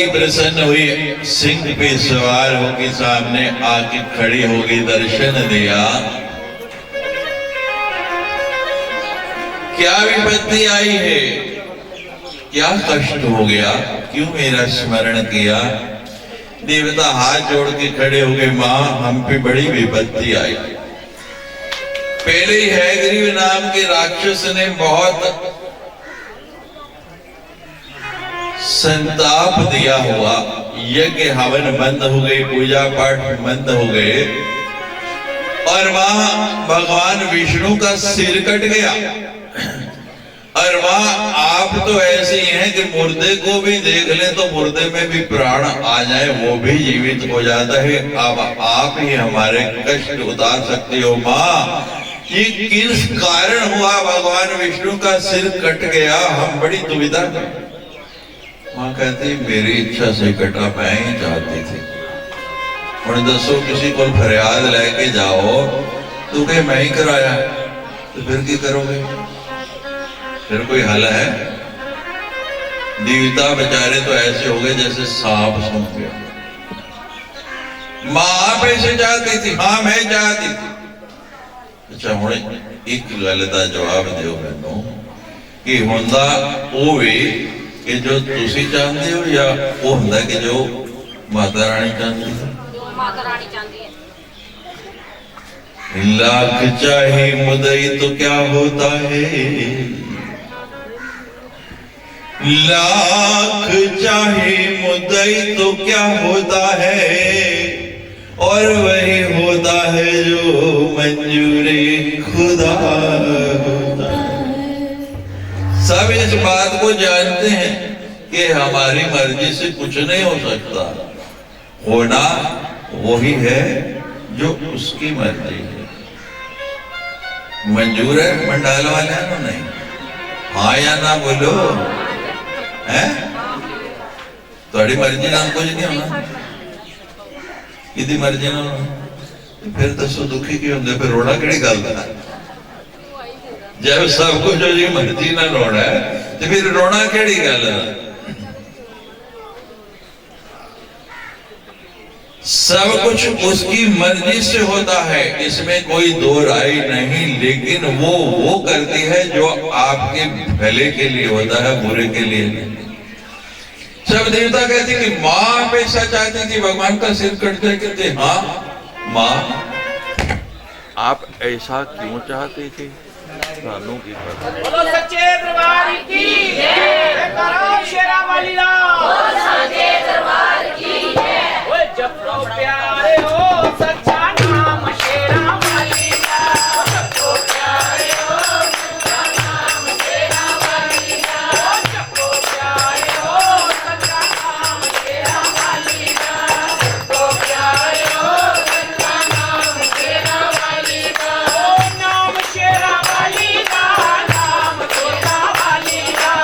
ही प्रसन्न हुई, सिंह पे सवार होके सामने आके खड़ी होगी, दर्शन दिया। क्या विपत्ति आई है, क्या कष्ट हो गया, क्यों मेरा स्मरण किया? देवता हाथ जोड़ के खड़े हो गए, मां हम पे बड़ी विपत्ति आई। पहले ही हैग्रीव नाम के राक्षस ने बहुत संताप दिया हुआ, यज्ञ हवन बंद हो गए, पूजा पाठ बंद हो गए, और वहां भगवान विष्णु का सिर कट गया। और वहां आप तो ऐसे ही हैं कि मुर्दे को भी देख ले तो मुर्दे में भी प्राण आ जाए, वो भी जीवित हो जाता है। अब आप ही हमारे कष्ट उतार सकते हो मां, ये किस कारण हुआ भगवान विष्णु का सिर कट गया, हम बड़ी दुविधा में। मां कहती मेरी इच्छा से कटा, मैं ही चाहती थी। और दसो किसी को फरियाद लेके जाओ तो कहे मैं ही कराया, तो फिर क्या करोगे? फिर कोई हल है? देवता बेचारे तो ऐसे हो गए जैसे सांप सूंघ गया। मां आप ऐसे चाहती थी, हाँ मैं चाहती थी। अच्छा हुणे एक गल दा जवाब दियो मैनू कि हुंदा ओ वे कि जो तुसी चाहते हो या वो हुंदा कि जो माता रानी चाहती है? माता रानी चाहती है। लाख चाहे मुदई तो क्या होता है, लाख चाहे मुदई तो क्या होता है, और वही होता है जो मंजूरी खुदा होता है। सब इस बात को जानते हैं कि हमारी मर्जी से कुछ नहीं हो सकता, होना वही है जो उसकी मर्जी है। मंजूर है मंडाल वाले हैं ना? नहीं, हाँ या ना बोलो है? थोड़ी मर्जी नाम कुछ नहीं होना, किसी मर्जी ना होना। फिर दसो दुखी क्यों होंगे, फिर रोना केड़ी गल है? जब सब कुछ जो मर्जी ना रोना है तो फिर रोना केड़ी गल है? सब कुछ उसकी मर्जी से होता है, इसमें कोई दो राय नहीं, लेकिन वो करती है जो आपके भले के लिए होता है, बुरे के लिए नहीं। सब देवता कहते कि मां पैसा चाहती थी भगवान का सिर कट जाए, कहते हाँ मां आप ऐसा क्यों चाहते थे? सानू की पता। बोलो सच्चे दरबार की जय, करो शेरा वाली ला, बोलो सच्चे दरबार की जय। ओए जब तो प्यारे हो सच्चा नाम शेरा वाली ला, जब तो प्यारे हो सच्चा नाम शेरा वाली ला, जब तो प्यारे हो सच्चा नाम शेरा वाली ला, जब तो प्यारे हो सच्चा नाम शेरा वाली ला। ओ नाम शेरा वाली ला, नाम जोता वाली ला,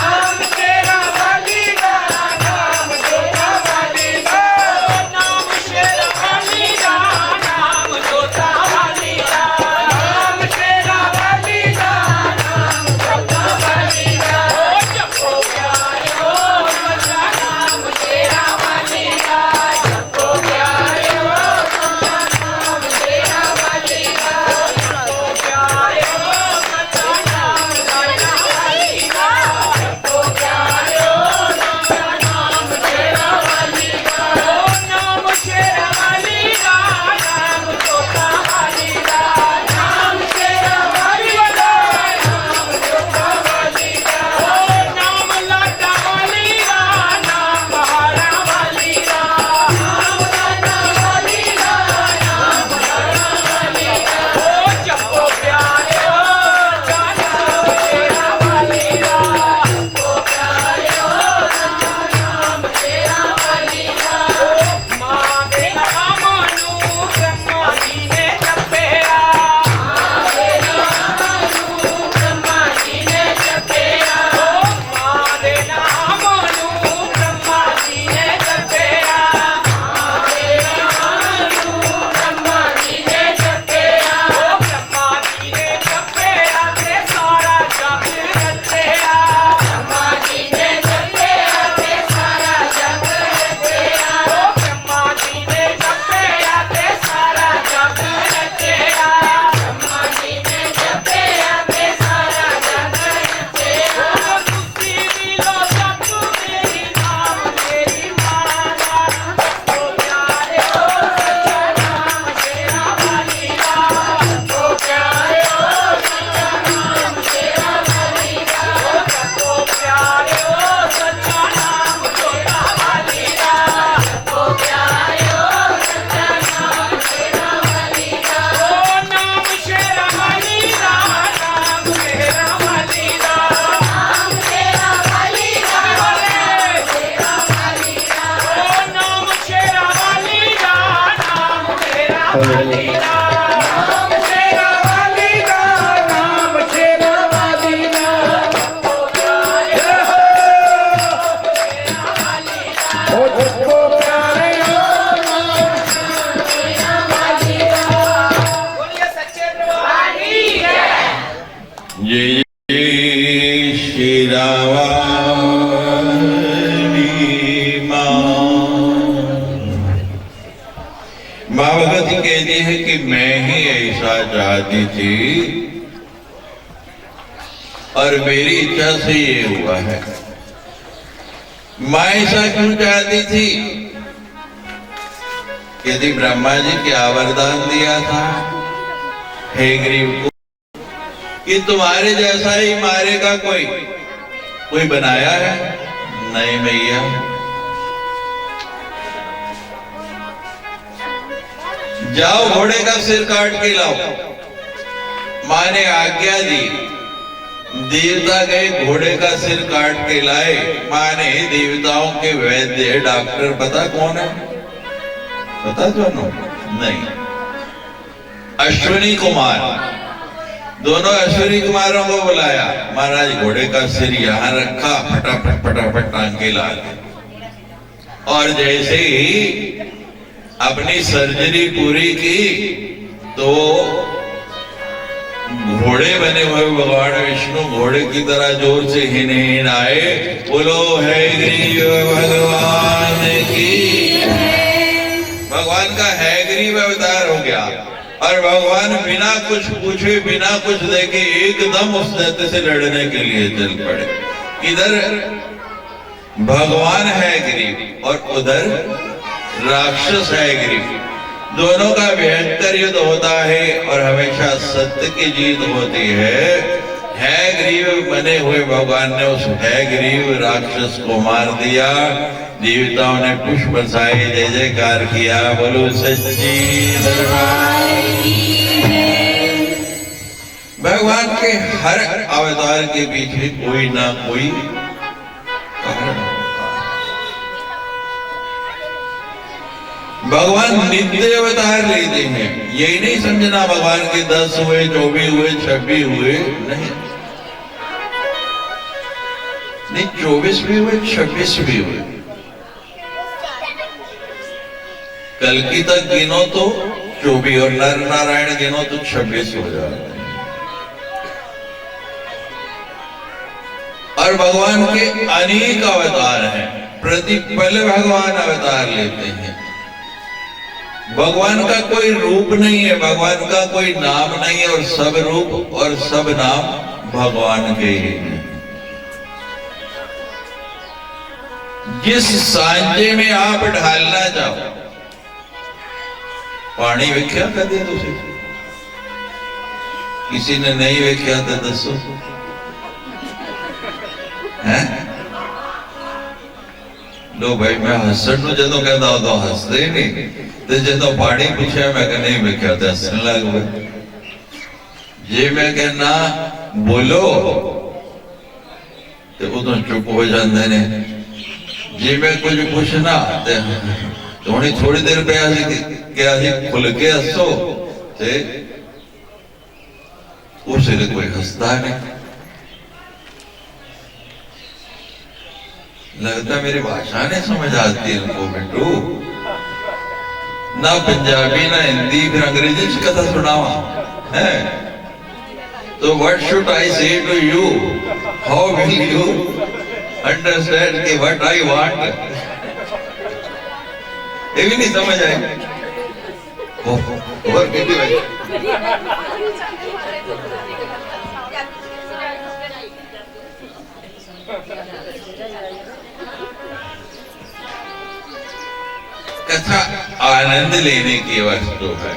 नाम शेरा वाली ला, नाम जोता वाली ला, नाम शेरा वाली दा नाम शेरा वाली दा नाम शेरा वाली दा ओ जिसको प्यारे हो नाम शेरा वाली दा बोलिए सच्चे दरबार की जय। जय श्री रावाली माँ। माँ भगवती कहती है कि मैं ही ऐसा चाहती थी और मेरी इच्छा से ये हुआ है। माँ ऐसा क्यों चाहती थी? यदि ब्रह्मा जी क्या वरदान दिया था हे ग्रीव को कि तुम्हारे जैसा ही मारेगा कोई बनाया है? नहीं भैया। जाओ घोड़े का सिर काट के लाओ। मां ने आज्ञा दी, देवता गए घोड़े का सिर काट के लाए। मां ने देवताओं के वैद्य डॉक्टर पता कौन है? पता दोनों? नहीं, अश्विनी कुमार। दोनों अश्विनी कुमारों को बुलाया। महाराज घोड़े का सिर यहां रखा, फटाफट फटाफट टांग के ला दी। और जैसे ही अपनी सर्जरी पूरी की तो घोड़े बने हुए भगवान विष्णु घोड़े की तरह जोर से हिन हिन आए। बोलो है ग्रीव भगवान की। भगवान का है ग्रीव अवतार हो गया और भगवान बिना कुछ पूछे बिना कुछ देखे एकदम उस दैत्य से लड़ने के लिए चल पड़े। इधर भगवान है ग्रीव और उधर राक्षस है ग्रीव। दोनों का भयंकर युद्ध होता है और हमेशा सत्य की जीत होती है। ग्रीव बने हुए भगवान ने उस है ग्रीव राक्षस को मार दिया। देवताओं ने पुष्प बरसाए, जय जयकार किया। बोलो सच्ची दरबार की जय। भगवान के हर अवतार के पीछे कोई ना कोई कारण होता है। भगवान नित्य अवतार लेते हैं। यही नहीं समझना भगवान के 10 हुए, 24 हुए, 26 हुए, नहीं 24 भी हुए, 26 भी हुए। कल की तक गिनो तो 24 और नर नारायण गिनो तो 26 हो जाते हैं। और भगवान के अनेक अवतार हैं। प्रतिपल भगवान अवतार लेते हैं। भगवान का कोई रूप नहीं है, भगवान का कोई नाम नहीं है और सब रूप और सब नाम भगवान के ही हैं। जिस सांचे में आप ढालना चाहो, पानी वेख्या कदे तुसी? किसी ने नहीं वेख्या तो दसो है? लो भाई, मैं हसन जो कहता हो तो हसते ही नहीं, तो जो पानी पूछा मैं कह नहीं वेख्या तो हसन लग गए। जे मैं कहना बोलो तो उदों चुप हो जाते ने। जे मैं कुछ पूछना तो थोड़ी देर पे क्या खुल के हसो ते उसे कोई हंसता नहीं। लगता मेरी भाषा नहीं समझ आती इनको बेटू। ना पंजाबी ना हिंदी, फिर अंग्रेजी से कथा सुनावा है। तो what should I say to you? How will you understand कि व्हाट आई वांट? ये भी नहीं समझ आए। और कितनी भाई कथा आनंद लेने की वस्तु है।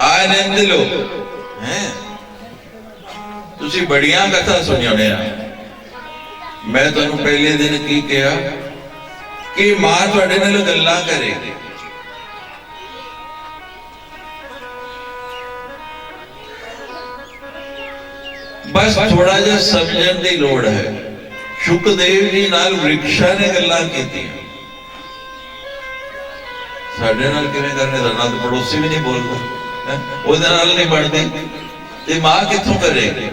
आनंद लो हैं। तुसी बढ़िया कथा सुनियो ने। मैं तुहानू पहले दिन की कहा कि मां तुहाडे नाल गल्लां करेगी। बस थोड़ा जिहा समझण दी लोड़ है। सुखदेव जी नाल वृक्षा ने गल्लां कीतियां। ਸਾਡੇ ਨਾਲ ਕਿਵੇਂ ਕਰਨੇ ਦਾ ਨਾ, ਪੜੋਸੀ ਵੀ ਨਹੀਂ ਬੋਲਦਾ, ਉਹਦੇ ਨਾਲ नहीं बढ़ती, ये माँ कितों करेगी?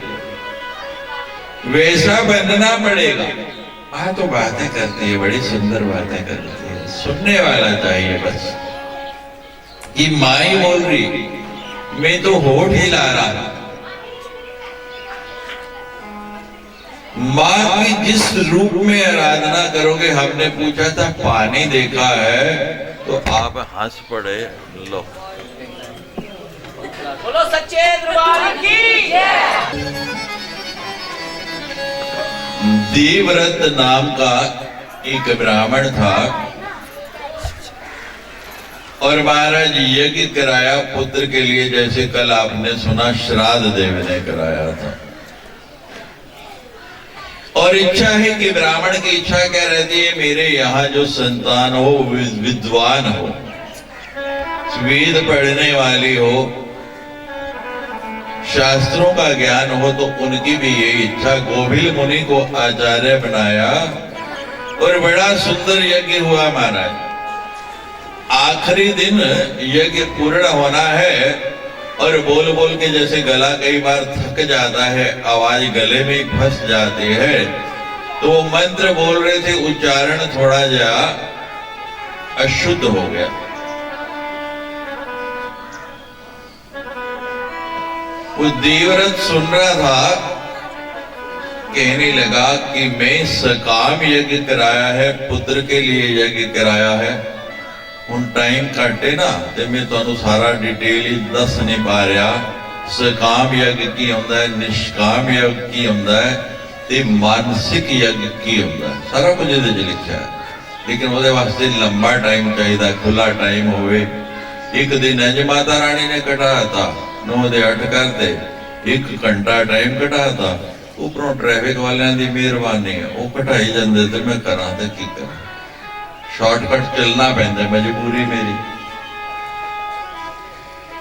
वैसा बनना पड़ेगा। माँ तो बातें करती है, बड़ी सुंदर बातें करती है, सुनने वाला चाहिए बस। कि माँ ही बोल रही, मैं तो होठ ही ला रहा। माँ की जिस रूप में आराधना करोगे, हमने पूछा था पानी देखा है तो आप हंस पड़े। लो बोलो सच्चे दरबार की जय। देवव्रत नाम का एक ब्राह्मण था और महाराज यज्ञ कराया पुत्र के लिए, जैसे कल आपने सुना श्राद्ध देव ने कराया था। और इच्छा है कि ब्राह्मण की इच्छा क्या रहती है, मेरे यहाँ जो संतान हो विद्वान हो, वेद पढ़ने वाली हो, शास्त्रों का ज्ञान हो। तो उनकी भी ये इच्छा, गोभिल मुनि को आचार्य बनाया और बड़ा सुंदर यज्ञ हुआ महाराज। आखिरी दिन यज्ञ पूर्ण होना है और बोल बोल के जैसे गला कई बार थक जाता है, आवाज गले में फंस जाती है, तो वो मंत्र बोल रहे थे, उच्चारण थोड़ा जा अशुद्ध हो गया। वो देवव्रत सुन रहा था, कहने लगा कि मैं सकाम यज्ञ कराया है, पुत्र के लिए यज्ञ कराया है। ਹੁਣ ਟਾਈਮ ਘੱਟ ਹੈ ਨਾ, ਤੇ ਮੈਂ ਤੁਹਾਨੂੰ ਸਾਰਾ ਡਿਟੇਲ ਹੀ ਦੱਸ ਨਹੀਂ ਪਾ ਰਿਹਾ। ਸਕਾਮ ਯੱਗ ਕੀ ਹੁੰਦਾ ਹੈ, ਨਿਸ਼ਕਾਮ ਯੱਗ ਕੀ ਹੁੰਦਾ ਹੈ, ਤੇ ਮਾਨਸਿਕ ਯੱਗ ਕੀ ਹੁੰਦਾ ਹੈ, ਸਾਰਾ ਕੁਝ ਇਹਦੇ 'ਚ ਲਿਖਿਆ ਹੈ। ਲੇਕਿਨ ਉਹਦੇ ਵਾਸਤੇ ਲੰਬਾ ਟਾਈਮ ਚਾਹੀਦਾ, ਖੁੱਲਾ ਟਾਈਮ ਹੋਵੇ। ਇੱਕ ਦਿਨ ਇੰਜ ਮਾਤਾ ਰਾਣੀ ਨੇ ਘਟਾਤਾ, 9 ਦੇ 8 ਕਰਤੇ, 1 ਘੰਟਾ ਟਾਈਮ ਘਟਾਤਾ। ਉੱਪਰੋਂ ਟ੍ਰੈਫਿਕ ਵਾਲਿਆਂ ਦੀ ਮਿਹਰਬਾਨੀ ਹੈ, ਉਹ ਘਟਾਈ ਜਾਂਦੇ ਤੇ ਮੈਂ ਕਰਾਂ ਤੇ ਕੀ ਕਰਾਂ, शॉर्टकट चलना पैंदा, मजबूरी मेरी।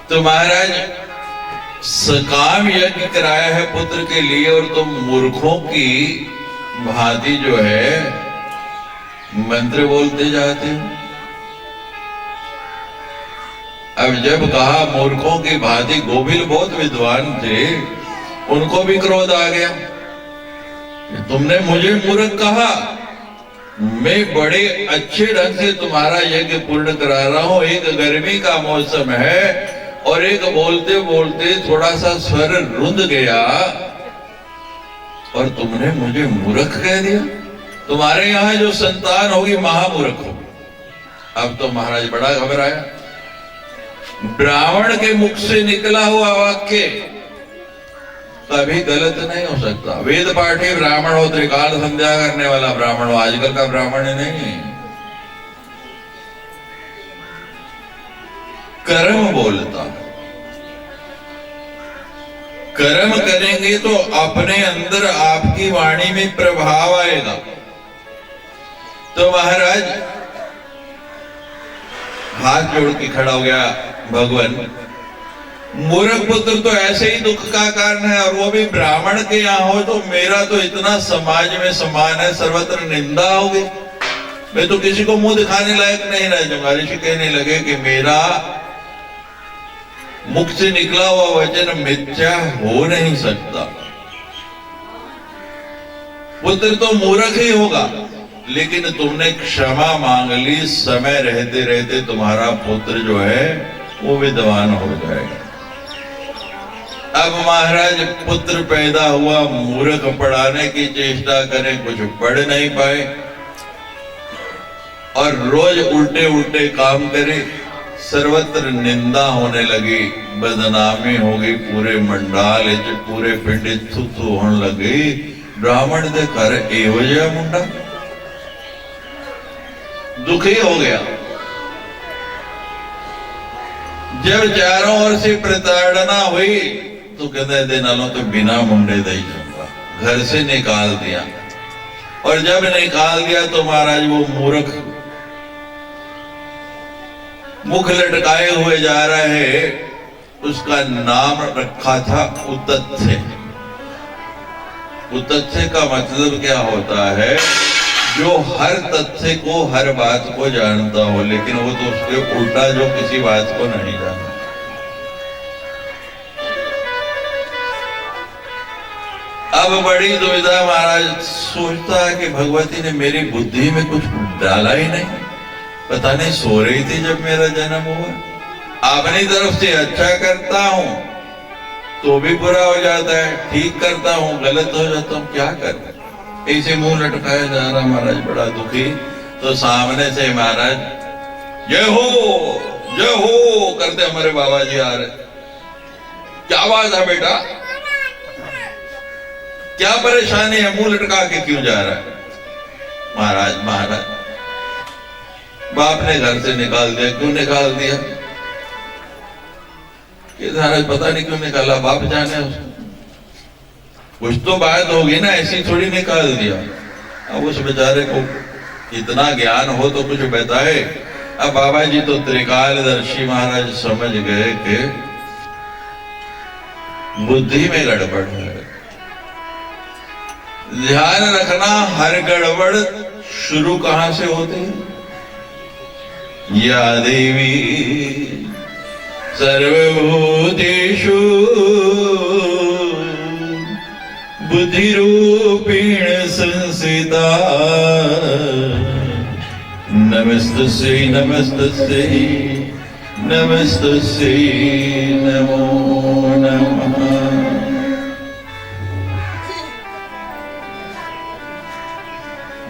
तो महाराज सकाम यज्ञ कराया है पुत्र के लिए, और तुम मूर्खों की भांति जो है मंत्र बोलते जाते हो। अब जब कहा मूर्खों की भांति, गोभिल बहुत विद्वान थे, उनको भी क्रोध आ गया। तुमने मुझे मूर्ख कहा, मैं बड़े अच्छे ढंग से तुम्हारा यज्ञ पूर्ण करा रहा हूं। एक गर्मी का मौसम है और एक बोलते बोलते थोड़ा सा स्वर रुंध गया और तुमने मुझे मूर्ख कह दिया। तुम्हारे यहां जो संतान होगी महामूर्ख हो। अब तो महाराज बड़ा घबराया। ब्राह्मण के मुख से निकला हुआ वाक्य कभी गलत नहीं हो सकता। वेद पाठी ब्राह्मण हो, त्रिकाल संध्या करने वाला ब्राह्मण हो, आजकल का ब्राह्मण नहीं। कर्म बोलता, कर्म करेंगे तो अपने अंदर आपकी वाणी में प्रभाव आएगा। तो महाराज हाथ जोड़ के खड़ा हो गया, भगवान मूर्ख पुत्र तो ऐसे ही दुख का कारण है, और वो भी ब्राह्मण के यहाँ हो, तो मेरा तो इतना समाज में सम्मान है, सर्वत्र निंदा होगी, मैं तो किसी को मुंह दिखाने लायक नहीं रह जाऊंगा। ऋषि कहने लगे कि मेरा मुख से निकला हुआ वचन मिथ्या हो नहीं सकता। पुत्र तो मूर्ख ही होगा, लेकिन तुमने क्षमा मांग ली, समय रहते रहते तुम्हारा पुत्र जो है वो विद्वान हो जाएगा। अब महाराज पुत्र पैदा हुआ, मूर्ख पढ़ाने की चेष्टा करें, कुछ पढ़ नहीं पाए और रोज उल्टे उल्टे काम करे, सर्वत्र निंदा होने लगी, बदनामी हो गई, पूरे मंडाल पूरे पिंड थू होने लगी। ब्राह्मण दे घर एहो जिहा मुंडा, दुखी हो गया। जब चारों ओर से प्रताड़ना हुई तो कहते दे नालों तो बिना मुंडे दे ही जाऊंगा, घर से निकाल दिया। और जब निकाल दिया तो महाराज वो मूर्ख मुख लटकाए हुए जा रहा है, उसका नाम रखा था उतथ्य। उतथ्य का मतलब क्या होता है? जो हर तथ्य को, हर बात को जानता हो, लेकिन वो तो उसके उल्टा जो किसी बात को नहीं जानता। अब बड़ी दुविधा, महाराज सोचता है कि भगवती ने मेरी बुद्धि में कुछ डाला ही नहीं, पता नहीं सो रही थी जब मेरा जन्म हुआ। अपनी तरफ से अच्छा करता हूं तो भी बुरा हो जाता है, ठीक करता हूं गलत हो जाता हूं, क्या कर। ऐसे मुंह लटकाया जा रहा महाराज, बड़ा दुखी। तो सामने से महाराज जय हो करते हमारे बाबा जी आ रहे। क्या बात है बेटा, क्या परेशानी है, मुंह लटका के क्यों जा रहा है? महाराज बाप ने घर से निकाल दिया। क्यों निकाल दिया? महाराज पता नहीं क्यों निकाला, बाप जाने उसको। कुछ तो बात होगी ना, ऐसी थोड़ी निकाल दिया। अब उस बेचारे को इतना ज्ञान हो तो कुछ बताए। अब बाबा जी तो त्रिकालदर्शी महाराज समझ गए कि बुद्धि में गड़बड़ है। ध्यान रखना, हर गड़बड़ शुरू कहां से होती है? या देवी सर्वभूतेषु बुद्धिरूपेण संस्थिता, नमस्तस्यै नमस्तस्यै नमस्तस्यै नमो नमः।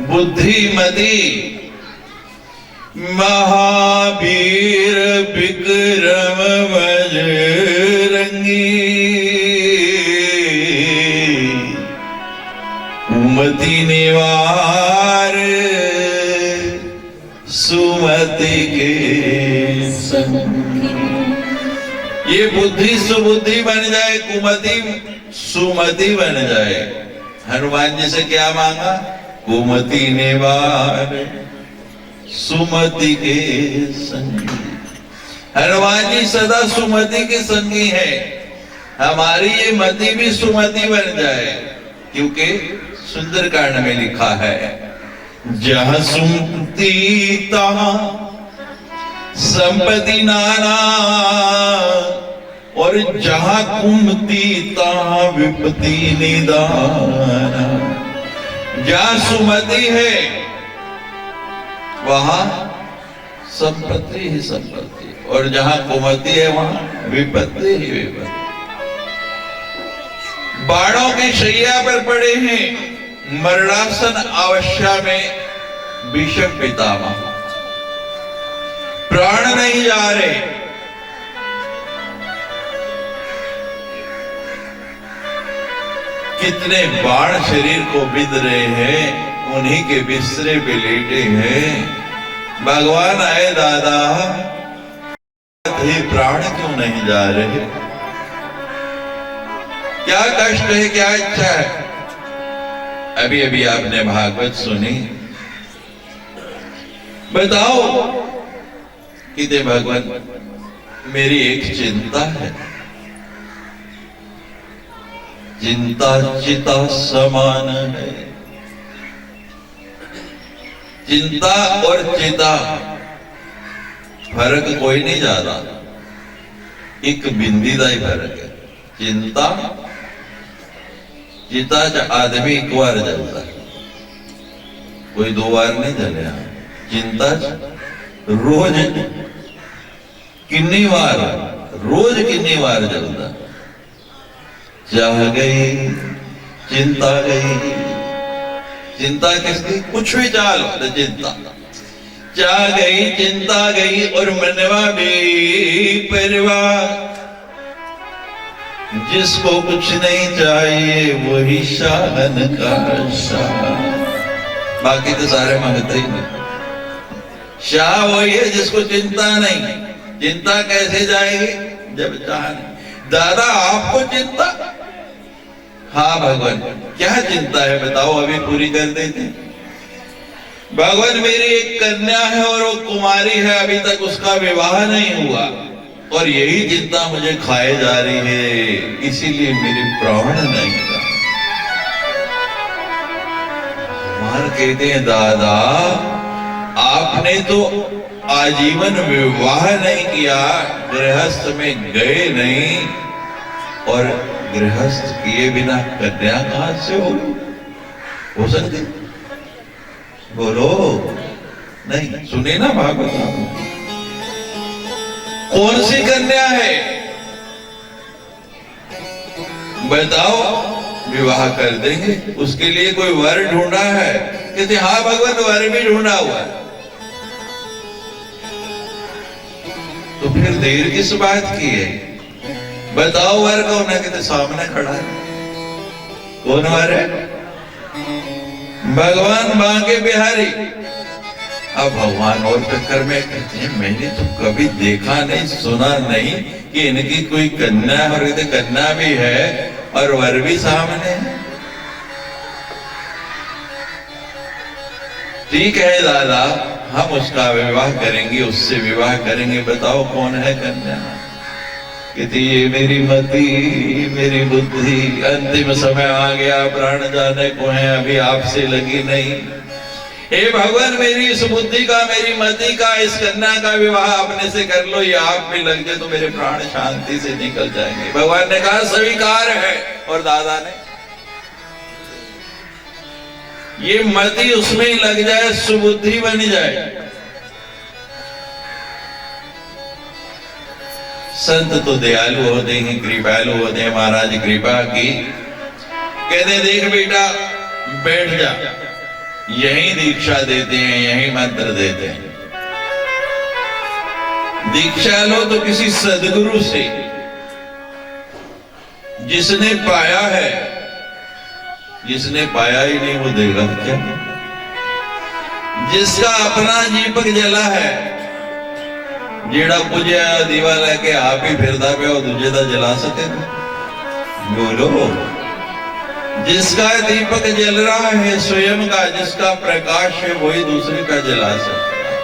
बुद्धिमती महावीर विक्रम बजरंगी, कुमति निवार सुमति के संगी। ये बुद्धि सुबुद्धि बन जाए, कुमति सुमति बन जाए। हनुमान जी से क्या मांगा? कुमति निवार सुमति के संगी। हनुमान जी सदा सुमति के संगी है। हमारी ये मति भी सुमति बन जाए, क्योंकि सुंदरकांड में लिखा है जहाँ सुमति तहाँ संपत्ति नाना, और जहाँ कुमति तहाँ विपत्ति निदाना। जहाँ सुमति है वहां संपत्ति ही संपत्ति, और जहां कुमति है वहां विपत्ति ही विपत्ति। बाणों की शैया पर पड़े हैं, मरणासन अवस्था में भीष्म पितामह, प्राण नहीं जा रहे। कितने बाण शरीर को बिंद रहे हैं, उन्हीं के बिस्तरे पे लेटे हैं। भगवान आए, दादा प्राण क्यों नहीं जा रहे? क्या कष्ट है, क्या इच्छा है? अभी अभी आपने भागवत सुनी, बताओ कि दे भगवान मेरी एक चिंता है। चिंता चिता समान है। चिंता और चिता फर्क कोई नहीं ज्यादा, एक बिंदी का ही फर्क है। चिंता चिता आदमी एक बार जलता है, कोई दो बार नहीं जले। चिंता रोज कितनी बार, रोज कितनी बार जलता। चाह गई चिंता गई। चिंता किसकी? कुछ भी चालो तो चिंता। चाह गई चिंता गई, और मनवा भी परिवार। जिसको कुछ नहीं चाहिए वही शाहन का शाह, बाकी तो सारे मांगते ही नहीं। शाह वही है जिसको चिंता नहीं। चिंता कैसे जाएगी जब चाह नहीं। दादा आपको चिंता? हाँ भगवान, क्या चिंता है बताओ, अभी पूरी कर देते। भगवान मेरी एक कन्या है और वो कुमारी है, अभी तक उसका विवाह नहीं हुआ, और यही चिंता मुझे खाए जा रही है, इसीलिए मेरे प्राण नहीं जा। मार कहते हैं दादा आपने तो आजीवन विवाह नहीं किया, गृहस्थ में गए नहीं, और गृहस्थ किए बिना कन्या कहां से हो सकती? बोलो नहीं, सुने ना भागवत, कौन सी कन्या है बताओ, विवाह कर देंगे। उसके लिए कोई वर ढूंढा है? कहते हाँ भगवान वर भी ढूंढा हुआ है। तो फिर देर किस बात की है? बताओ वर कौन है? कहते सामने खड़ा है। कौन वर है? भगवान बांके बिहारी। अब भगवान और चक्कर में कहते हैं मैंने तो कभी देखा नहीं सुना नहीं कि इनकी कोई कन्या, और कहते कन्या भी है और वर भी सामने है। ठीक है दादा हम उसका विवाह करेंगे, उससे विवाह करेंगे, बताओ कौन है कन्या? कहती ये मेरी मति मेरी बुद्धि, अंतिम समय आ गया, प्राण जाने को है, अभी आपसे लगी नहीं। हे भगवान मेरी इस बुद्धि का, मेरी मति का, इस कन्या का विवाह अपने से कर लो, ये आप में लग जाए तो मेरे प्राण शांति से निकल जाएंगे। भगवान ने कहा स्वीकार है, और दादा ने ये मति उसमें ही लग जाए, सुबुद्धि बन जाए। संत तो दयालु होते हैं, कृपालु होते हैं। महाराज कृपा की, कहते देख बेटा बैठ जा, यही दीक्षा देते हैं, यही मंत्र देते हैं। दीक्षा लो तो किसी सदगुरु से, जिसने पाया है। जिसने पाया ही नहीं वो देगा क्या? जिसका अपना दीपक जला है, जेड़ा पूजा दीवा लेके आप ही फिरदा पे और दूजे दा जला सके? बोलो जिसका दीपक जल रहा है स्वयं का, जिसका प्रकाश है वही दूसरे का जला सकता है।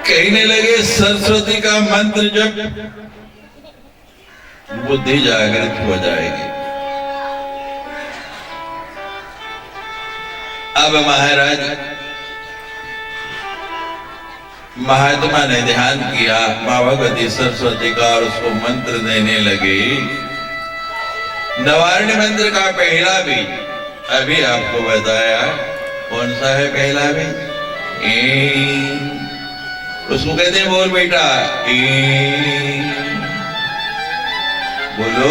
कहने लगे सरस्वती का मंत्र जब बुद्धि जागृत हो जाएगी। अब महाराज महात्मा ने ध्यान किया, मां भगवती सरस्वती का, और उसको मंत्र देने लगे। नवारण मंत्र का पहला बीज अभी आपको बताया, कौन सा है पहला बीज? उसको कहते हैं बोल बेटा बोलो।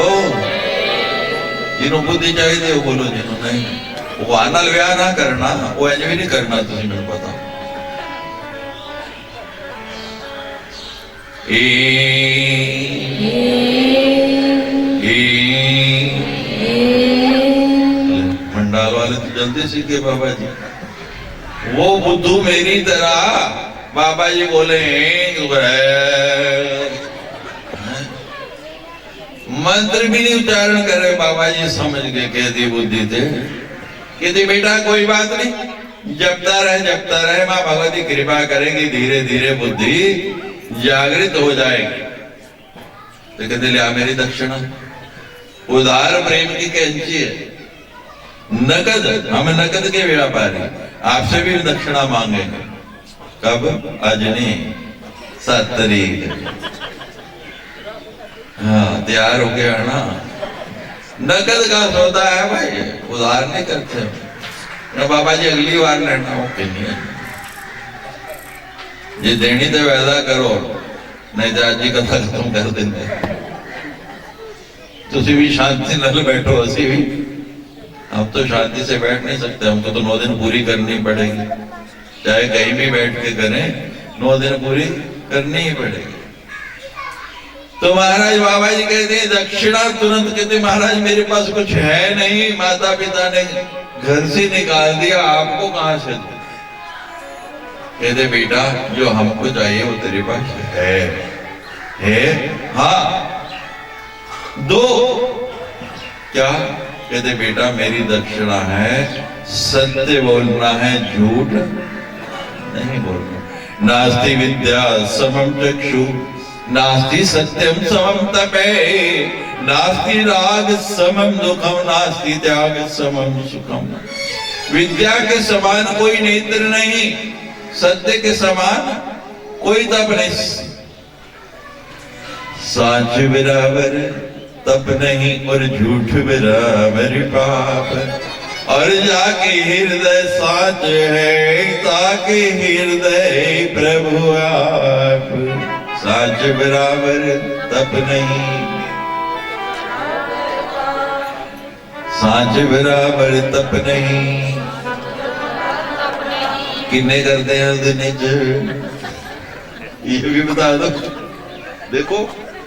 जिन्हों बुद्धि चाहिए वो बोलो, जिन्हों नहीं वो आनल व्याह ना करना, वो एज भी नहीं करना, तुझे मेरे पता। मंडाल वाले तो जल्दी सीखे बाबा जी। वो बुद्धू मेरी तरह बाबा जी बोले मंत्र भी नहीं उच्चारण करे, बाबा जी समझ के कहती बुद्धि थे, कहती बेटा कोई बात नहीं, जपता रहे, मां भगवती कृपा करेगी, धीरे धीरे बुद्धि जागृत हो जाएगी। तो कहते ले मेरी दक्षिणा, उदार प्रेम की कैंची है, नकद, हम नकद के व्यापारी, आपसे भी दक्षिणा मांगेंगे। कब? आज नहीं, 7 तारीख। हाँ तैयार हो गया ना, नकद का सौदा है भाई, उधार नहीं करते ना। बाबा जी अगली बार लेना ओके नहीं है, ये देनी तो वादा करो, नहीं तो आज ही कथा खत्म कर देंगे। तुसी भी शांति नाल बैठो, असी भी। हम तो शांति से बैठ नहीं सकते, हमको तो 9 दिन पूरी करनी पड़ेगी, चाहे कहीं भी बैठ के करें, 9 दिन पूरी करनी ही पड़ेगी। तो महाराज बाबा जी कहते हैं दक्षिणा, तुरंत कहते महाराज मेरे पास कुछ है नहीं, माता पिता ने घर से निकाल दिया, आपको कहां से दूं? कहते बेटा जो हमको चाहिए वो तेरे पास है? हाँ दो। क्या? कहते बेटा मेरी दक्षिणा है, सत्य बोलना है, झूठ नहीं बोलना। नास्ति विद्या समम चक्षु, नास्ति सत्यम समम तपे, नास्ति राग समम दुखम नास्ति त्याग समम सुखम। विद्या के समान कोई नेत्र नहीं, सत्य के समान कोई तप नहीं। साच बराबर तप नहीं और झूठ बराबर पाप। और जाके हृदय साच है ताके हृदय प्रभु आप। साच बराबर तप नहीं, साच बराबर तप नहीं। किन्ने करते हैं दिन ये भी बता दो। देखो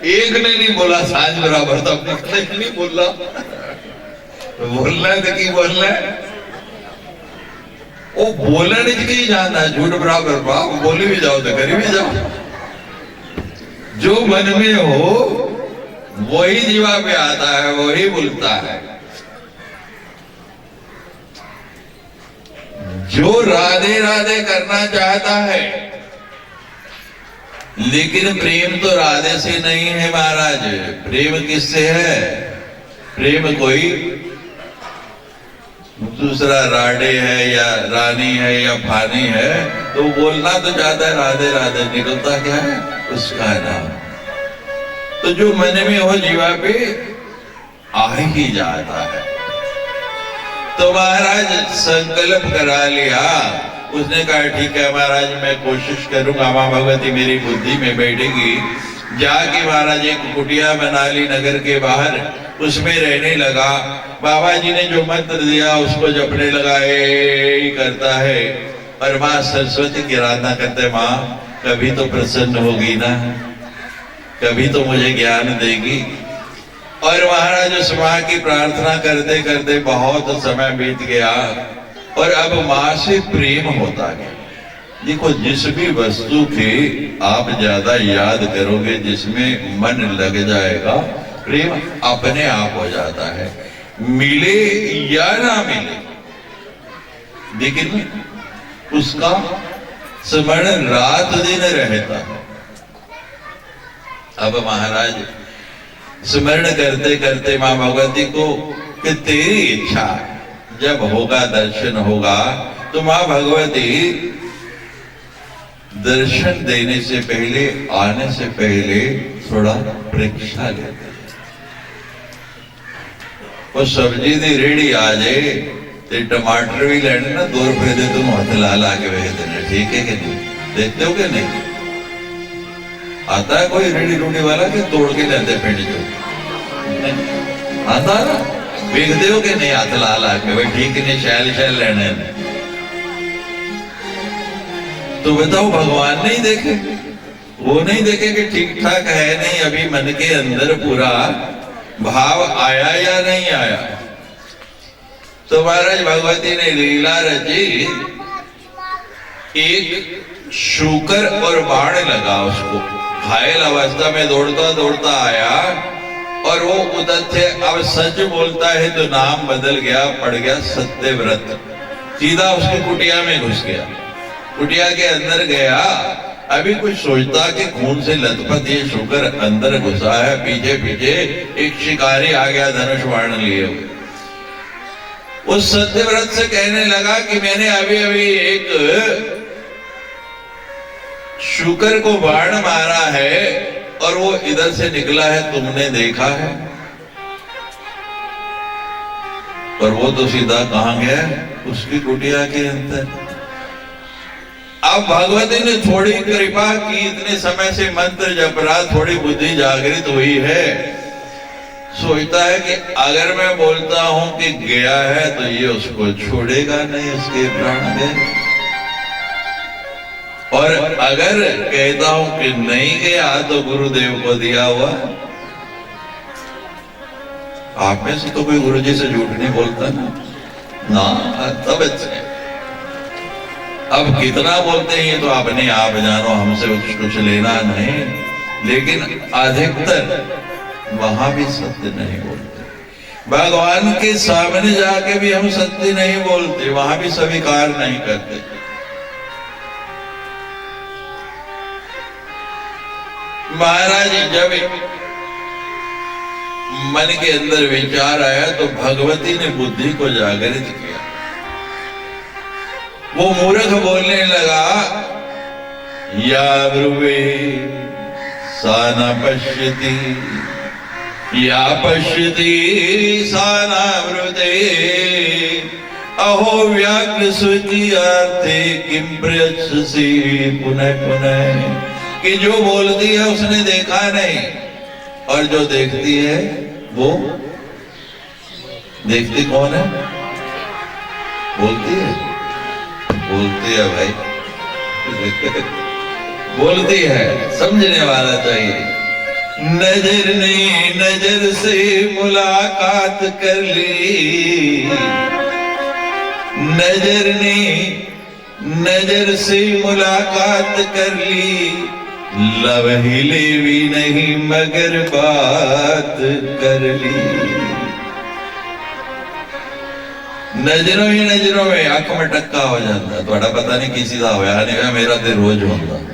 एक ने नहीं बोला साच बराबर तप नहीं बोला, बोलना है तो की बोलना है, वो बोलने की जाना है। झूठ बराबर बाप बोले भी जाओ तो करी भी जाओ। जो मन में हो वही जीवा पे आता है, वही बोलता है। जो राधे राधे करना चाहता है, लेकिन प्रेम तो राधे से नहीं है महाराज। प्रेम किससे है? प्रेम कोई दूसरा राडे है या रानी है या फानी है, तो बोलना तो चाहता है राधे राधे, निकलता क्या है उसका नाम। तो जो मन में हो जीवा पे आ ही जाता है। तो महाराज संकल्प करा लिया। उसने कहा ठीक है महाराज मैं कोशिश करूंगा, मां भगवती मेरी बुद्धि में बैठेगी। जाके महाराज एक कुटिया बना ली नगर के बाहर, उसमें रहने लगा। बाबा जी ने जो मंत्र दिया उसको जपने लगा, ही करता है। और मां सरस्वती की आराधना करते, मां कभी तो प्रसन्न होगी ना, कभी तो मुझे ज्ञान देगी। और महाराज उस मां की प्रार्थना करते करते बहुत समय बीत गया और अब मां से प्रेम होता गया। देखो जिस भी वस्तु के आप ज्यादा याद करोगे, जिसमें मन लग जाएगा, प्रेम अपने आप हो जाता है। मिले या ना मिले, लेकिन उसका स्मरण रात दिन रहता है। अब महाराज स्मरण करते करते मां भगवती को कि तेरी इच्छा जब होगा दर्शन होगा, तो मां भगवती दर्शन देने से पहले, आने से पहले थोड़ा परीक्षा लेते। वो सब्जी दी रेडी आ जाए तो टमाटर भी लेने ना 2 रुपए दे, तुम हाथ ला ला के भेज देना, ठीक है कि नहीं? देखते हो कि नहीं? आता है कोई रेडी रोटी वाला के तोड़ के लेते पेड़ जो आता ना, देखते हो कि नहीं? हाथ ला ला के भाई ठीक नहीं, शैल शैल लेने। तो बताओ भगवान नहीं देखे? वो नहीं देखे कि ठीक ठाक है नहीं, अभी मन के अंदर पूरा भाव आया या नहीं आया? तो महाराज भगवती ने लीला रची। एक शूकर और बाण लगा उसको, घायल अवस्था में दौड़ता दौड़ता आया और वो उधर थे। अब सच बोलता है तो नाम बदल गया, पड़ गया सत्यव्रत। सीधा उसकी कुटिया में घुस गया। कुटिया के अंदर गया, अभी कुछ सोचता कि खून से लथपथ ये शूकर अंदर घुसा है, पीछे पीछे एक शिकारी आ गया धनुष बाण लिए हुए। उस सत्यव्रत से कहने लगा कि मैंने अभी अभी एक शूकर को बाण मारा है और वो इधर से निकला है, तुमने देखा है? और वो तो सीधा कहां गया? उसकी कुटिया के अंदर। अब भगवती ने थोड़ी कृपा की, इतने समय से मंत्र जप रहा, थोड़ी बुद्धि जागृत हुई है। सोचता है कि अगर मैं बोलता हूं कि गया है तो ये उसको छोड़ेगा नहीं, उसके प्राण गए। और अगर कहता हूं कि नहीं गया तो गुरुदेव को दिया हुआ। आप में से तो कोई गुरुजी से झूठ नहीं बोलता ना, तब अच्छा। अब कितना बोलते हैं ये तो अपने आप जानो, हमसे कुछ लेना नहीं। लेकिन अधिकतर वहां भी सत्य नहीं बोलते। भगवान के सामने जाके भी हम सत्य नहीं बोलते, वहां भी स्वीकार नहीं करते। महाराज जब मन के अंदर विचार आया तो भगवती ने बुद्धि को जागृत किया। वो मूर्ख बोलने लगा, या ब्रुवे सा न पश्यति, या पश्यति सा न वृते, अहो व्याघ्र सुचियार्थे किम प्रयच्छसि पुनः पुनः। कि जो बोलती है उसने देखा नहीं, और जो देखती है वो देखती कौन है? बोलती है, बोलती है भाई बोलती है, समझने वाला चाहिए। नजर ने नजर से मुलाकात कर ली, नजर ने नजर से मुलाकात कर ली, लब हिले भी नहीं मगर बात कर ली। नजरों ही नजरों में अख में टक्का हो जाता, थोड़ा पता नहीं किसी का होया नहीं होया, मेरा तो रोज होता।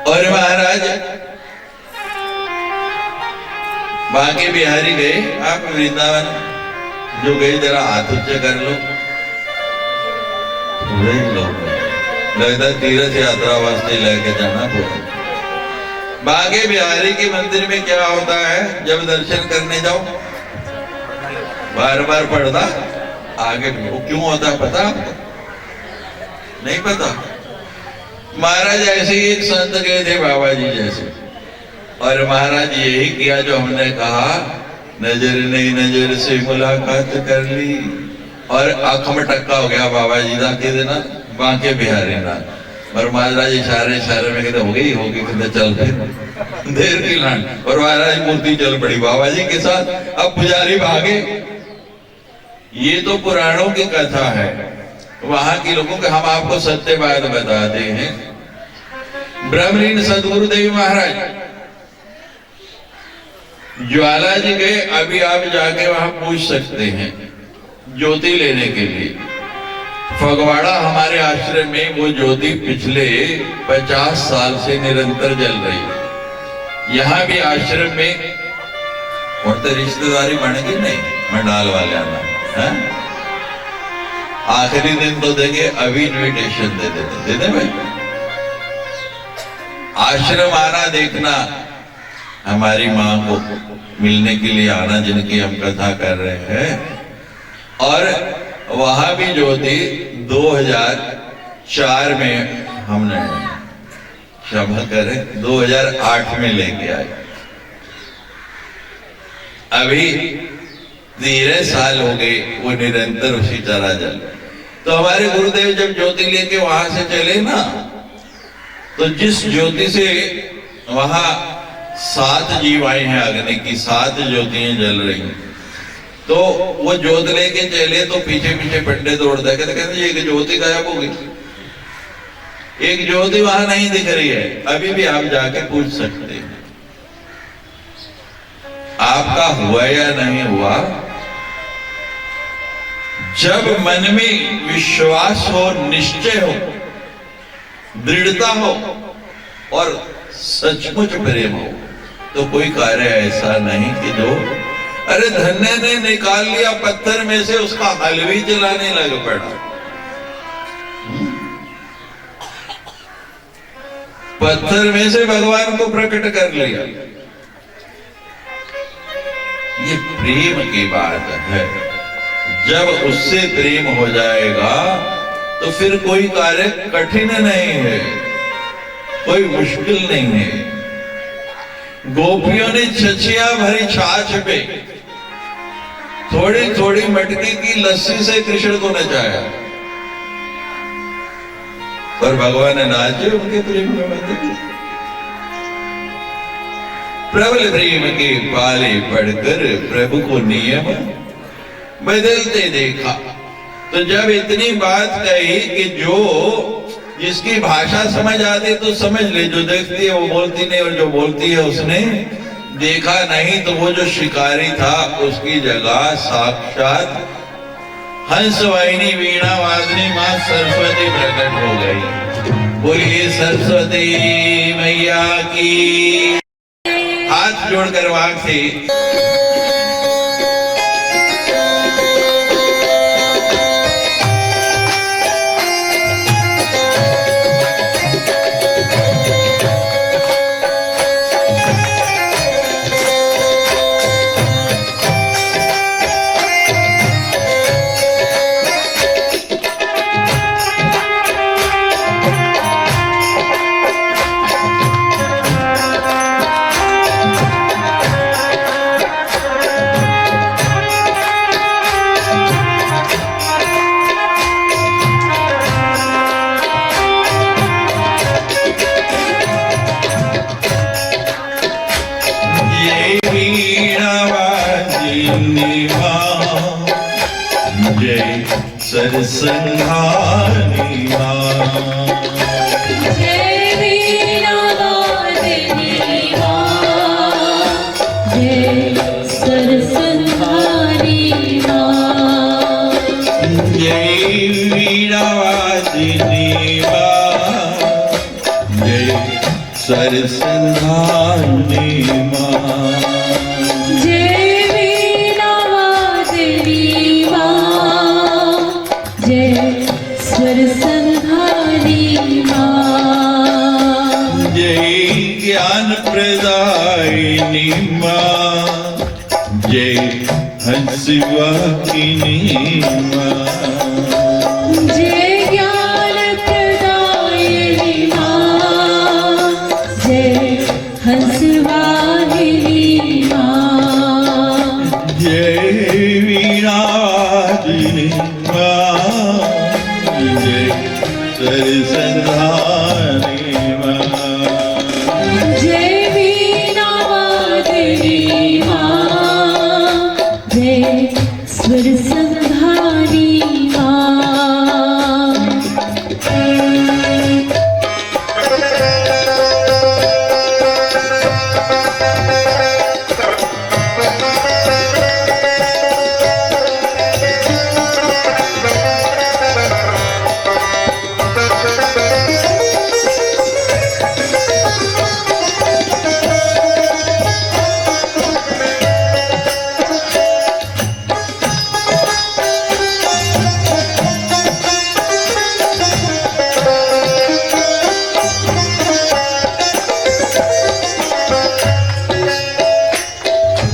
और महाराज बांके बिहारी गए, आप वृंदावन जो गए जरा हाथ ऊंचे कर लो, थोड़े ही लोग लगता तीर्थ यात्रा वास्ते लेके जाना पड़ा। बांके बिहारी के मंदिर में क्या होता है, जब दर्शन करने जाओ बार बार पढ़ना आगे, वो क्यों होता है पता नहीं? पता। महाराज ऐसे ही एक संत गए थे बाबा जी जैसे, और महाराज यही किया जो हमने कहा, नजर नहीं नजर से मुलाकात कर ली, और आंख में टक्का हो गया बाबा जी का के देना बांके बिहारी ना। और महाराज इशारे इशारे में कहते हो गई होगी, कहते चल फिर देर की लान, और महाराज मूर्ति चल पड़ी बाबा जी के साथ। अब पुजारी भागे। ये तो पुराणों की कथा है, वहां के लोगों के हम आपको सत्य बात बताते हैं। ब्रह्मलीन सदगुरुदेव महाराज ज्वाला जी गए, अभी आप जाके वहां पूछ सकते हैं ज्योति लेने के लिए। फगवाड़ा हमारे आश्रम में वो ज्योति पिछले 50 साल से निरंतर जल रही है। यहाँ भी आश्रम में और तो रिश्तेदारी बनेगी नहीं, मंडाल वाले आना है। आखिरी दिन तो देंगे, अभी इन्विटेशन दे देते भाई। आश्रम आना देखना, हमारी माँ को मिलने के लिए आना जिनकी हम कथा कर रहे हैं। और वहां भी ज्योति 2004 में हमने, क्षमा करें 2008 में लेके आए। अभी 13 साल हो गए वो निरंतर उसी तरह जल। तो हमारे गुरुदेव जब ज्योति लेके वहां से चले ना, तो जिस ज्योति से वहां 7 जीवाएं हैं अग्नि की, 7 ज्योतियां जल रही, तो वो ज्योत लेके चले तो पीछे पीछे पंडित दौड़ता है, कहते ये ज्योति गायब हो गई, एक ज्योति वहां नहीं दिख रही है। अभी भी आप जाके पूछ सकते हैं आपका हुआ या नहीं हुआ। जब मन में विश्वास हो, निश्चय हो, दृढ़ता हो और सचमुच प्रेम हो, तो कोई कार्य ऐसा नहीं कि जो, अरे धन्य ने निकाल लिया पत्थर में से, उसका हलवी जलाने लग पड़ा। पत्थर में से भगवान को प्रकट कर लिया। ये प्रेम की बात है। जब उससे प्रेम हो जाएगा तो फिर कोई कार्य कठिन नहीं है, कोई मुश्किल नहीं है। गोपियों ने छछिया भरी छाछ पे थोड़ी थोड़ी मटकी की लस्सी से कृष्ण को नचाया, पर भगवान ने नाचे उनके प्रेम में बंधे। प्रबल प्रेम के पाले पढ़कर प्रभु को नियम बदलते देखा। तो जब इतनी बात कही कि जो जिसकी भाषा समझ आती तो समझ ले, जो देखती है वो बोलती नहीं, और जो बोलती है उसने देखा नहीं, तो वो जो शिकारी था उसकी जगह साक्षात हंस वाहिनी वीणा वादनी मां सरस्वती प्रकट हो गई। बोलिए सरस्वती मैया की। समर्पण करवाक थी। सरसंघानी मां, जय वीणावादिनी मां, जय सरसंघानी मां, जय वीणावादिनी मां, जय सरसंघानी मां, जय वीणावादिनी मां, जय स्वरसंधानी मां, जय ज्ञान प्रदायिनी मां, जय हंसवाहिनी मां, जय ज्ञान प्रदायिनी मां, जय हंसवाहिनी मां, जय वीणावादिनी मां, जय सरसंघानी मां, जय वीणावादिनी मां, जय स्वरसंधानी मां।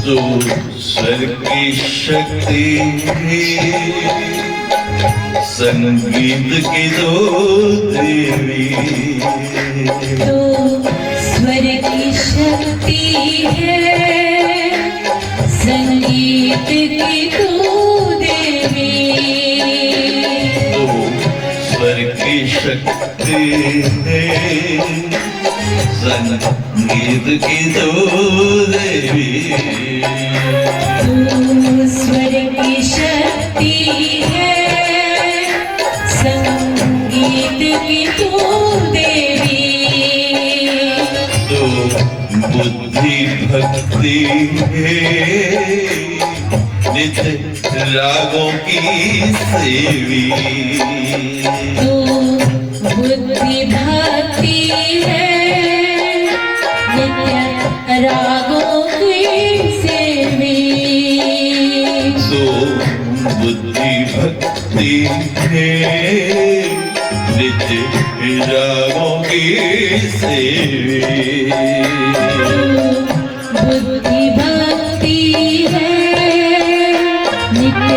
जो स्वर की शक्ति संगीत की दो देवी, तो स्वर की शक्ति है संगीत की तू देवी, तो स्वर की शक्ति है संगीत की दो देवी, तू स्वर की शक्ति है संगीत की तू देवी, तो बुद्धि भक्ति है नित्य रागों की सेवी, तो बुद्धि भक्ति है नित्य रागों की सेवी, तो बुद्धि भक्ति है नित्य रागों की सेवी, बुद्धि भक्ति है नित्य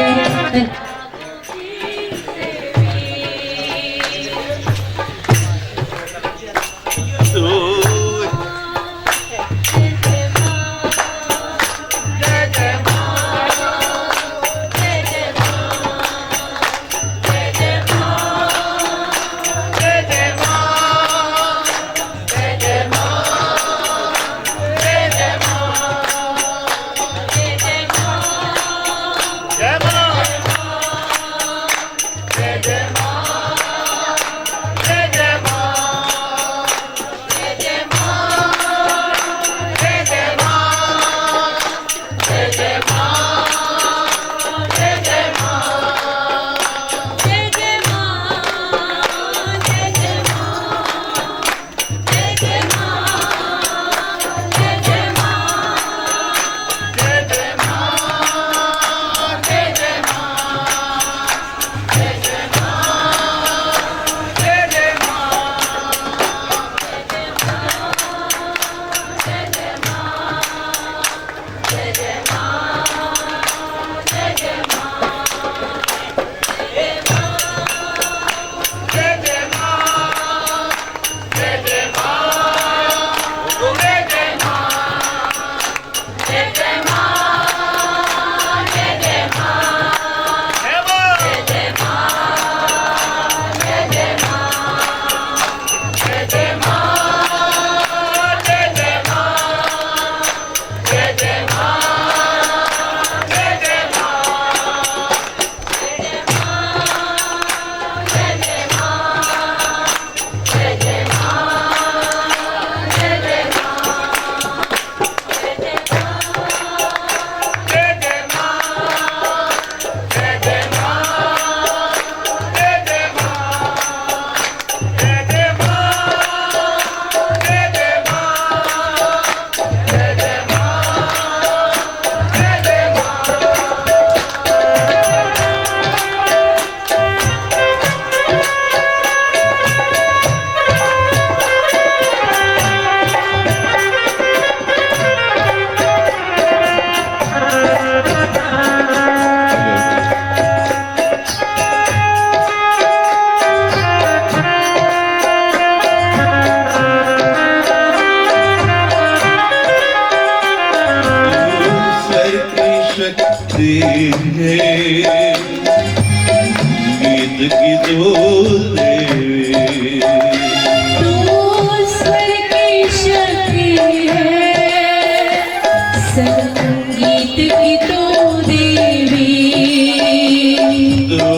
बोलती है गीत की दो देवी तू स्वर की शक्ति है संगीत की तो देवी तो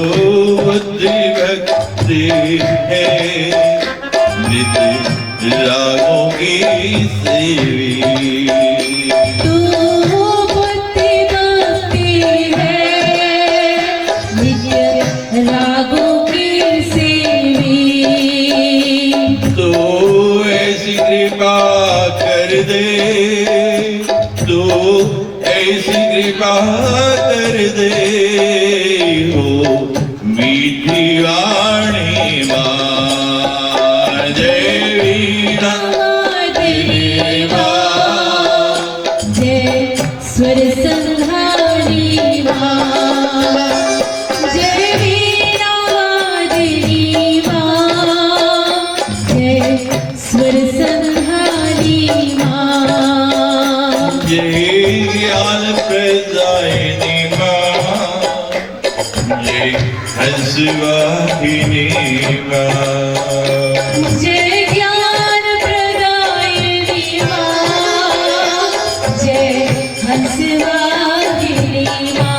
बुद्धि भक्ति है नित रागों की सेवी तू बुद्धि भक्ति है नित्य रागों की सेवी तो ऐसी कृपा कर दे तो ऐसी कृपा कर दे हो मीठी वाणी मां जय वीणा देवा जय स्वर संहारी मां जय वीणा वादिनी मां जय स्वर संहारी मां जय ज्ञान प्रदायिनी मां जय हंसवाहिनी मां जय ज्ञान प्रदायिनी मां जय हंसवाहिनी मां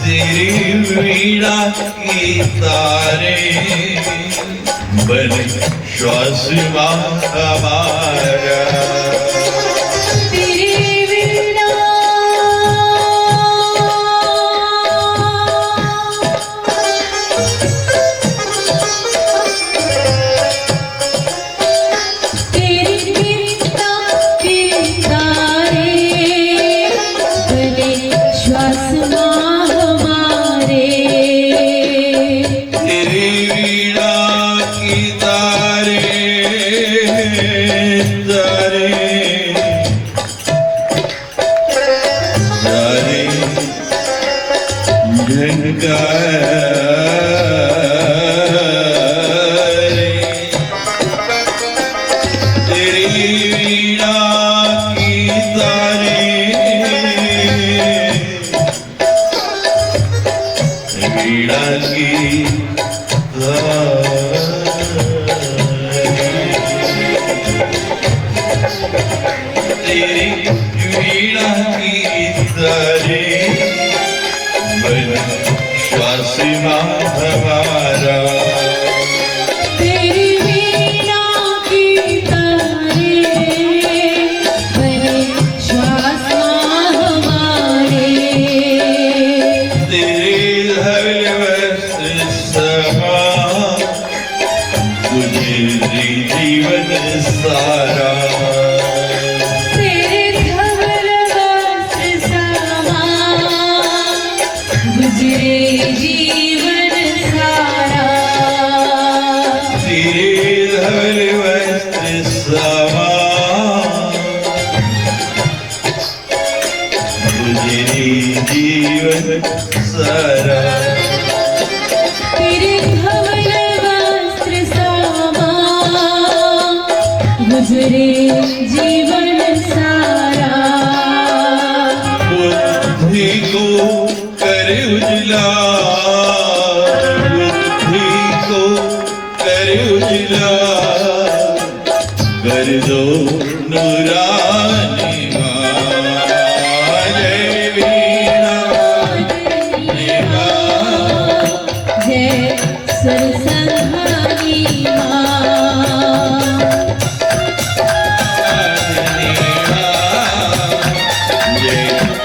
तेरी वीणा की तारे बन श्वास हमारा तेरी वीणा तेरी वीणा के तारे बने श्वास हमारे तेरी वीणा की तारे तारे तारे झनकारे तेरी वीणा की तारे वीणा की तेरी वीणा की तारे बन श्वास हमारा तेरी वीणा की तारे बने श्वास हमारे तेरे धवल वस्त्र समा गुजरी जीवन सारा तेरे धवल वस्त्र समा गुजरे जीवन सारा तेरे धवल वस्त्र समा गुजरी जीवन सारा तेरे धवल वस्त्र समा गुजरे जीवन सारा बुद्धि को कर उजला बुद्धि को कर उजला कर दो नूरानी मां जय वीणा देवा जय सरसंहारी मां जय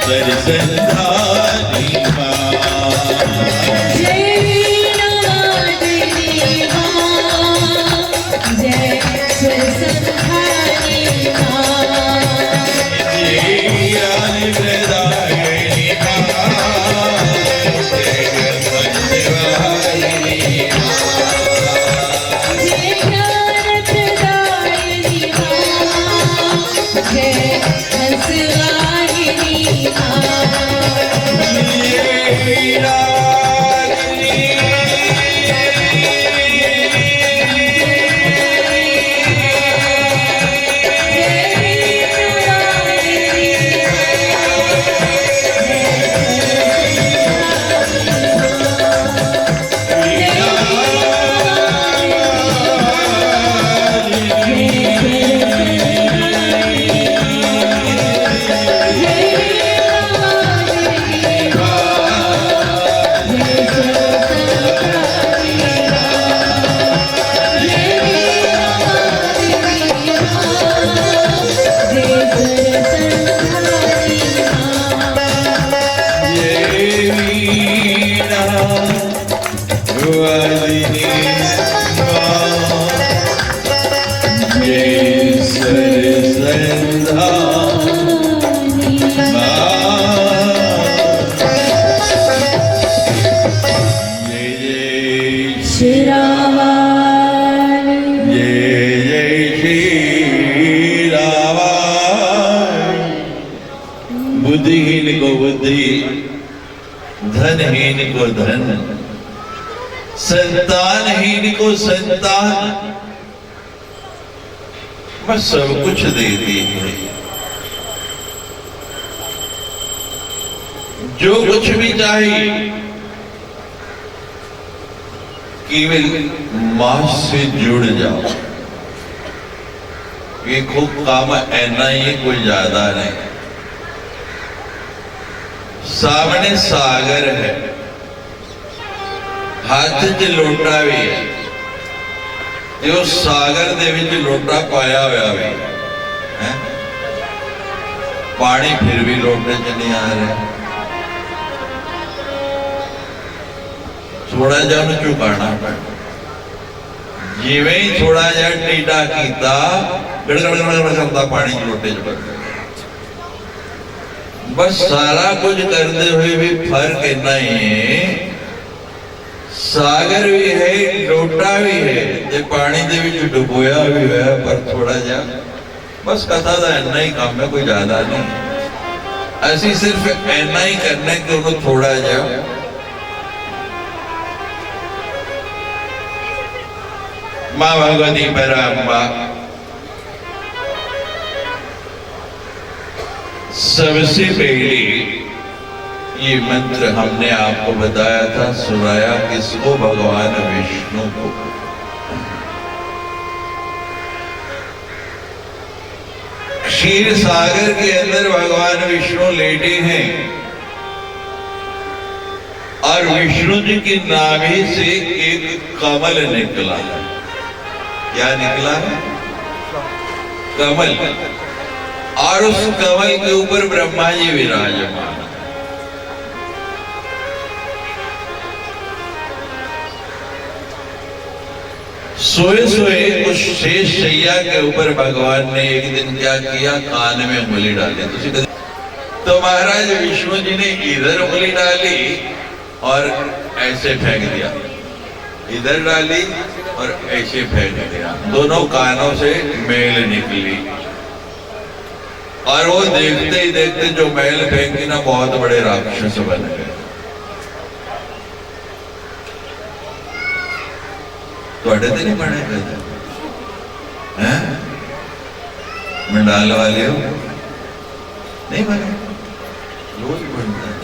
सरसंधानी मां संधानी माँ ज्ञान प्रदायिनी माँ, जय संजीवनी माँ। जय ज्ञान प्रदायिनी माँ, जय हंसवाहिनी माँ बुद्धिहीन को बुद्धि, धनहीन को धन, संतानहीन को संतान, बस सब कुछ देती है। जो कुछ भी चाहिए केवल मां से जुड़ जाओ। ये खूब काम ऐना ही, कोई ज्यादा नहीं। सामने सागर है, हाथ च लोटा भी है, जो सागर दे विच लोटा पाया हुआ भी है, पानी फिर भी लोटे च नहीं आ रहा। थोड़ा जा उन्हें झुकाना पैना। जिवें ही थोड़ा जा टेढ़ा कीता, गड़गड़ करता पानी लोटे च बन गया। बस सारा कुछ करते हुए भी फर्क इतना ही है, सागर भी है, लोटा भी है, ते पानी दे विच डुबोया भी है, पर थोड़ा जा बस कथा दा इन्ना ही काम है, कोई ज्यादा नहीं। ऐसी सिर्फ इन्ना ही करना कि उन्हें थोड़ा जा मां भगवती पराम्बा सबसे पहले ये मंत्र हमने आपको बताया था, सुनाया किसको? भगवान विष्णु को। क्षीर सागर के अंदर भगवान विष्णु लेटे हैं और विष्णु जी की नाभि से एक कमल निकला है। क्या निकला है? कमल। और उस कमल के ऊपर ब्रह्मा जी विराजमान। सोए सोए उस शेष शैया के ऊपर भगवान ने एक दिन क्या किया? कान में उंगली डाली। तो महाराज विष्णु जी ने इधर उंगली डाली और ऐसे फेंक दिया, इधर डाली और ऐसे फेंक दिया। दोनों कानों से मेल निकली और वो देखते ही देखते जो मैल फेंकी ना, बहुत बड़े राक्षस बन गए। थोड़े तो नहीं बने गए हैं? मंडाल वाले हो नहीं बने, रोज बनता है।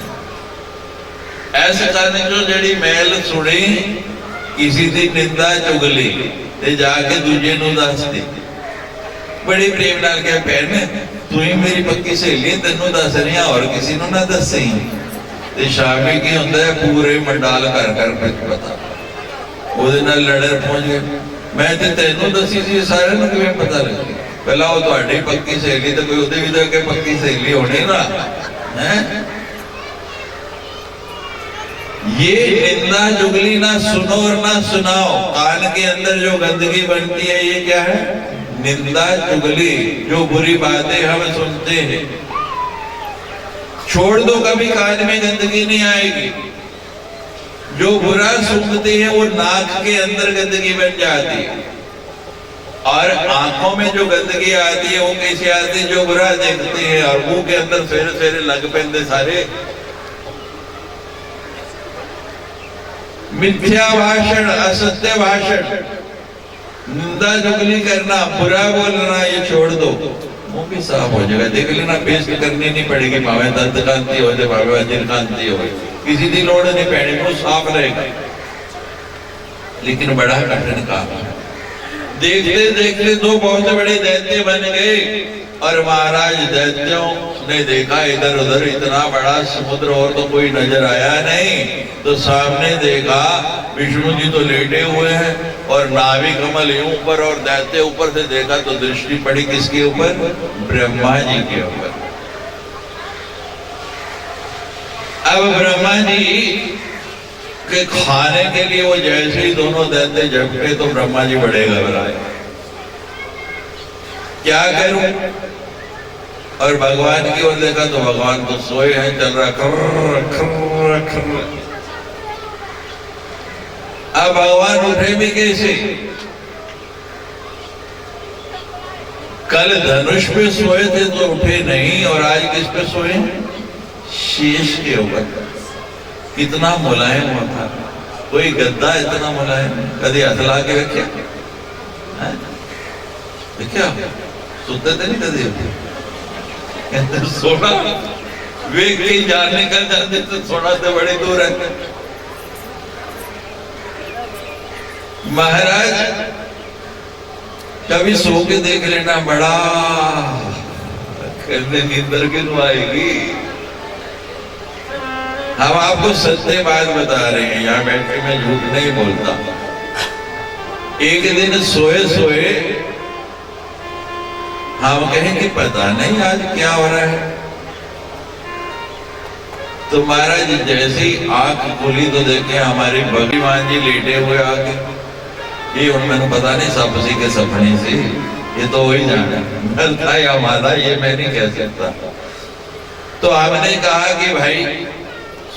ऐसे करने जो जड़ी मैल सुनी, किसी की निंदा चुगली ते जाके दूजे नूं दस दी। बड़ी प्रेम नाल कह, भैन तू ही मेरी पक्की सहेली, तेनों दस रही और किसी नूं ना दसी। ते शामी की हुंदा है, पूरे मंडाल कर कर पता ਉਹਦੇ ਨਾਲ ਲੜਨ ਪਹੁੰਚ ਗਏ। मैं ਤੇ ਤੈਨੂੰ ਦੱਸੀ ਸੀ, ਸਾਰਿਆਂ ਨੂੰ ਕਿਵੇਂ ਪਤਾ ਲੱਗੇ? ਪਹਿਲਾਂ ਉਹ ਤੁਹਾਡੀ ਪੱਕੀ ਸਹੇਲੀ ਤੇ ਕੋਈ ਉਹਦੇ ਵੀ ਤਾਂ ਕਿ ਪੱਕੀ ਸਹੇਲੀ ਹੋਣੀ ना है। ये निंदा चुगली ना सुनो और ना सुनाओ। कान के अंदर जो गंदगी बनती है, ये क्या है? निंदा चुगली, जो बुरी बातें हम सुनते हैं, छोड़ दो, कभी कान में गंदगी नहीं आएगी। जो बुरा सूंघते हैं वो नाक के अंदर गंदगी बन जाती है, और आंखों में जो गंदगी आती है वो कैसे आती है? जो बुरा देखते हैं, और मुंह के अंदर फेरे फेरे लग पैंदे सारे मिथ्या भाषण, असत्य भाषण, निंदा चुगली करना, बुरा बोलना, ये छोड़ दो, मुंह भी साफ हो जाएगा। देख लेना, पेस्ट करनी नहीं पड़ेगी, भावे दंत कांति हो जाए, भावे अजीर कांति हो, किसी की लोड़ नहीं पड़ेगी, मुंह साफ रहेगा। लेकिन बड़ा कठिन काम है। देखते देखते दो बहुत बड़े दैत्य बन गए, और महाराज दैत्यों ने देखा इधर उधर इतना बड़ा समुद्र और तो कोई नजर आया नहीं, तो सामने देखा विष्णु जी तो लेटे हुए हैं और नाभि कमल यूं ऊपर, और दैत्य ऊपर से देखा तो दृष्टि पड़ी किसके ऊपर? ब्रह्मा जी के ऊपर। अब ब्रह्मा जी के खाने के लिए वो जैसे ही दोनों दैत्य झपटे तो ब्रह्मा जी बड़े घबराए, क्या करूं? और भगवान की ओर देखा तो भगवान तो सोए हैं, चल रहा खर्र खर्र खर्र। अब भगवान उठे भी कैसे? कल धनुष पे सोए थे तो उठे नहीं, और आज किस पे सोए? शीश के ऊपर। कितना मुलायम होता, कोई गद्दा इतना मुलायम कभी हथला के रखे? क्या सुनते थे नहीं कभी? सोना वे कहीं जाने का जाते तो सोना से बड़े दूर है। महाराज कभी सो के देख लेना, बड़ा करने नींदर क्यों आएगी? हम आपको सत्य बात बता रहे हैं, यहाँ बैठ के मैं झूठ नहीं बोलता। एक दिन सोए सोए हम कहें कि पता नहीं आज क्या हो रहा है, तो महाराज जैसे ही आंख खुली तो देखे हमारे भगवान जी लेटे हुए आगे। ये मैंने पता नहीं सब उसी के सपने से, ये तो वही जाना था या मादा, ये मैं नहीं कह सकता। तो हमने कहा कि भाई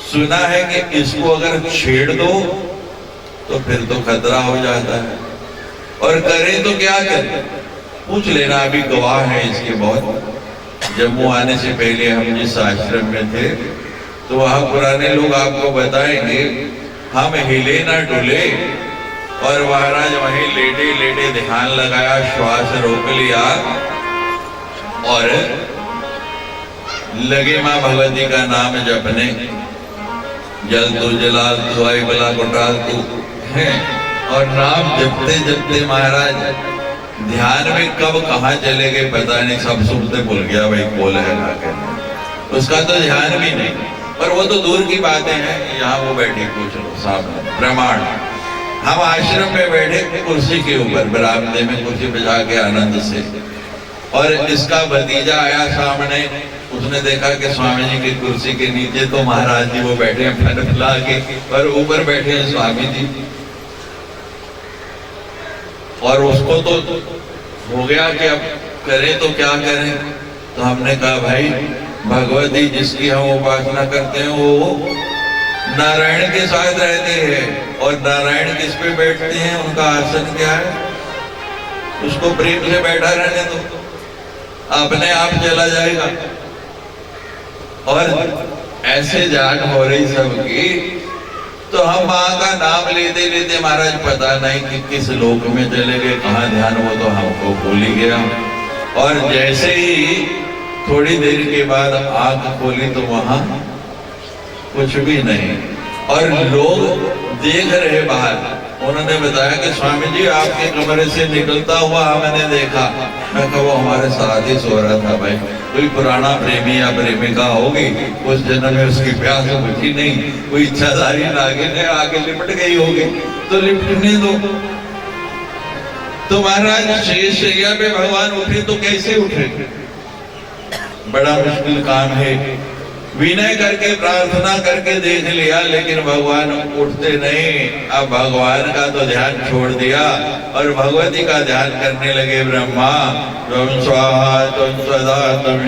सुना है कि इसको अगर छेड़ दो तो फिर तो खतरा हो जाता है, और करें तो क्या करें? पूछ लेना, अभी गवाह है इसके बहुत। जम्मू आने से पहले हम जिस आश्रम में थे तो वहां पुराने लोग आपको बताएंगे, हम हिले ना डुले, और महाराज वहीं लेटे लेटे ध्यान लगाया, श्वास रोक लिया, और लगे मां भगवती का नाम जपने। जल तू जलाल तू आई बला कोटाल तू है, और नाम जपते जपते महाराज ध्यान में कब कहाँ चले गए पता नहीं, सब सुनते भूल गया भाई बोल है ना कहना, उसका तो ध्यान भी नहीं। पर वो तो दूर की बातें हैं, यहाँ वो बैठे पूछ लो सामने प्रमाण। हम आश्रम में बैठे कुर्सी के ऊपर, बरामदे में कुर्सी बिछा के आनंद से, और इसका भतीजा आया सामने, उसने देखा कि स्वामी जी की कुर्सी के नीचे तो महाराज जी वो बैठे हैं फन फैला के, और ऊपर बैठे हैं स्वामी जी। और उसको तो हो गया कि अब करें तो क्या करें? तो हमने कहा भाई भगवती जिसकी हम उपासना करते हैं वो नारायण के साथ रहते हैं, और नारायण किस पे बैठते हैं, उनका आसन क्या है, उसको प्रेम से बैठा रहने दो, अपने आप चला जाएगा। और ऐसे जान हो रही सबकी, तो हम माँ का नाम लेते लेते महाराज पता नहीं कि किस लोक में चले गए, कहाँ ध्यान, वो तो हमको भूल ही गया। और जैसे ही थोड़ी देर के बाद आंख खोली तो वहां कुछ भी नहीं, और लोग देख रहे बाहर। उन्होंने बताया कि स्वामी जी आपके कमरे से निकलता हुआ हमने देखा। मैं कहा वो हमारे साथ ही सो रहा था भाई, कोई पुराना प्रेमी या प्रेमिका होगी, उस जन्म में उसकी प्यास बुझी नहीं, कोई इच्छाधारी नागिन है आगे लिपट गई होगी, तो लिपटने दो। तो महाराज शेष शैया पे भगवान उठे तो कैसे उठे? बड़ा मुश्किल काम है। विनय करके प्रार्थना करके देख लिया, लेकिन भगवान उठते नहीं। अब भगवान का तो ध्यान छोड़ दिया और भगवती का ध्यान करने लगे। ब्रह्मा त्वं स्वाहा त्वं स्वधा त्वं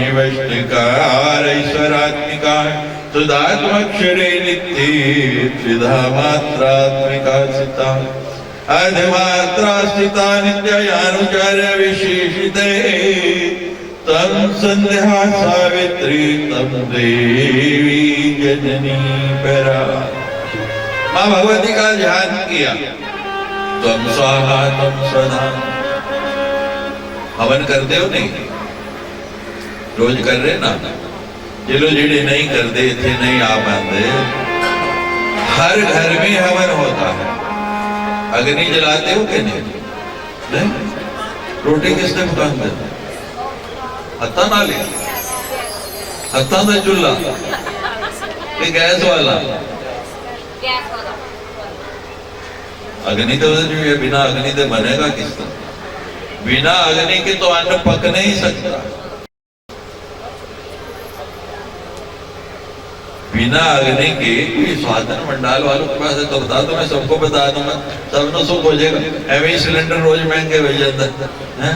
ईश्वरात्मिका सुधात्मक्षरे नित्ये त्रिधा मात्रात्मिका सिता अधमात्रा स्थिता नित्यानुचर्य विशेषिते तम संध्या सावित्री तम देवी जननी परा। मां भगवती का ध्यान किया। तम स्वाहा तम स्वधा। हवन करते हो नहीं? रोज कर रहे ना? चलो जेड़े नहीं करते थे नहीं आ पाते, हर घर में हवन होता है। अग्नि जलाते हो कि नहीं? रोटी किसने पकाते? हत्था ना ले, हत्था का चूल्हा कि गैस वाला? गैस वाला। अग्नि तो बिना अग्नि के बनेगा किस तरह? बिना अग्नि के तो अन्न पक नहीं सकता। बिना अग्नि के कोई साधन मंडाल वालों के पास है तो बता दो, मैं सबको बता दूंगा, सबको सुख हो जाएगा। एवं सिलेंडर रोज महंगे हो जाता है,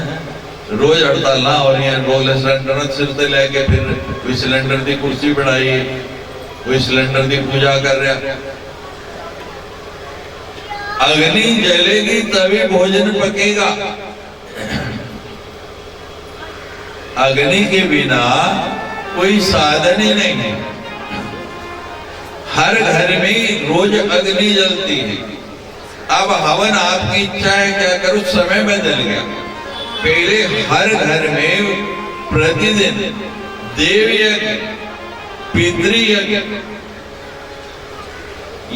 रोज हड़ताल ना हो रही है। रोज सिलेंडर सिर से लेके फिर कोई सिलेंडर की कुर्सी बनाई, कोई सिलेंडर की पूजा कर रहा। अग्नि जलेगी तभी भोजन पकेगा। अग्नि के बिना कोई साधन ही नहीं है। हर घर में रोज अग्नि जलती है। अब हवन आपकी इच्छा है क्या करो, समय बदल गया। पहले हर घर में प्रतिदिन देव यज्ञ, पितृयज्ञ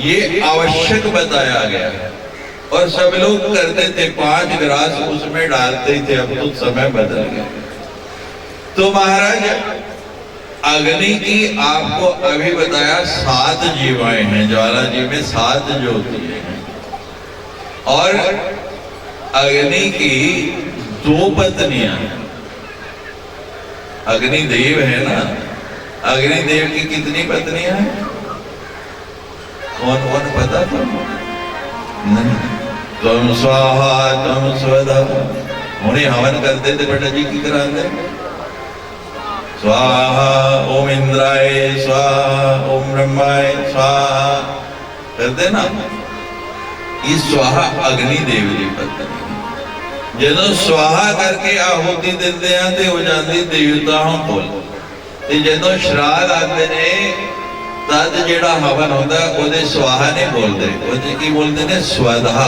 ये आवश्यक बताया गया है और सब लोग करते थे। 5 गिलास उसमें डालते थे। अब तो समय बदल गया। तो महाराज अग्नि की आपको अभी बताया 7 जीवाएं हैं। ज्वाला जी में 7 ज्योति हैं और अग्नि की 2 पत्नियां हैं। अग्निदेव है ना, अग्निदेव की कितनी पत्नियां हैं? कौन कौन पता था? नहीं। त्वं स्वाहा त्वं स्वधा। उन्हें हवन करते थे बेटा जी की कराते। स्वाहा ओम इंद्राय स्वाहा ओम ब्रह्माय स्वाहा करते ना। ये स्वाहा अग्निदेव जी पत्नी ਜਦੋਂ स्वाहा करके आहुति ਦਿੰਦੇ ਆ ਤੇ ਹੋ ਜਾਂਦੀ ਦੇਵਤਾਵਾਂ ਕੋਲ। ਤੇ ਜਦੋਂ ਸ਼ਰਾਧ ਆਉਂਦੇ ਨੇ ਤਦ ਜਿਹੜਾ ਹਵਨ ਹੁੰਦਾ ਉਹਦੇ स्वाहा ਨਹੀਂ ਬੋਲਦੇ, ਉਹਦੇ ਕੀ ਬੋਲਦੇ ਨੇ? स्वधा।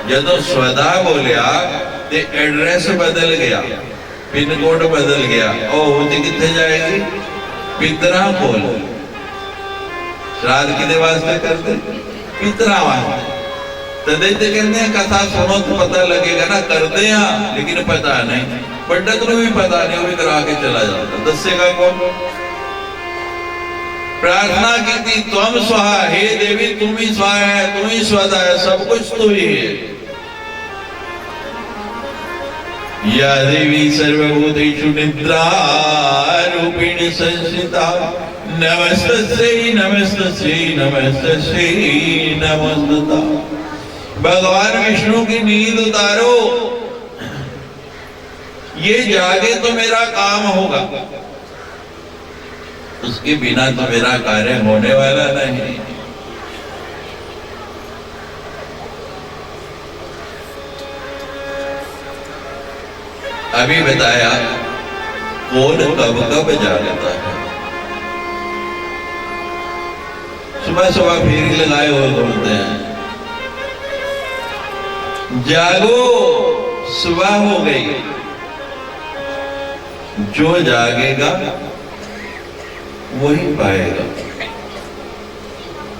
ਜਦੋਂ स्वधा बोलिया ਤੇ एड्रेस बदल गया, पिन कोड बदल गया। और होती कितने जाएगी? पितरा बोल। श्राद्ध कितने वास्ते करते? पितरा वास्ते। तदे ते कहते हैं कथा सुनो तो पता लगेगा ना। करते हैं लेकिन पता नहीं। पंडित को भी पता नहीं, वो भी करा के चला जाता। दसेगा कौन? प्रार्थना की थी त्वं स्वाहा, हे देवी तुम ही स्वाहा है, तुम ही स्वधा है, सब कुछ तो ही है। या देवी सर्वभूतेषु निद्रा रूपिणी संस्थिता नमस्तस्यै नमस्तस्यै नमस्तस्यै नमस्तुता। भगवान विष्णु की नींद उतारो, ये जागे तो मेरा काम होगा, उसके बिना तो मेरा कार्य होने वाला नहीं। अभी बताया कौन कब कब जागता है। सुबह सुबह फेरी लगाए हुए घूमते हैं। जागो, सुबह हो गई। जो जागेगा वही पाएगा।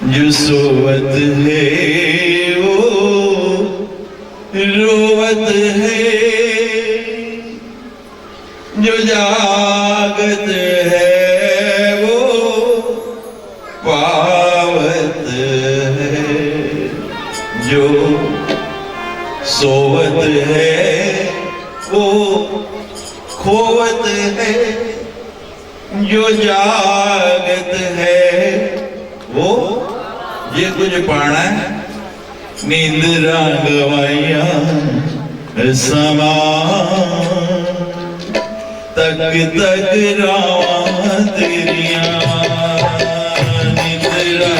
जो सोवत है वो रोवत है, जो जागत है वो पावत है। जो सोवत है वो खोवत है। जो जागत है वो ये कुछ पाना है। नींदरा गवाइया समा तक तक रावा तेरिया निद्रा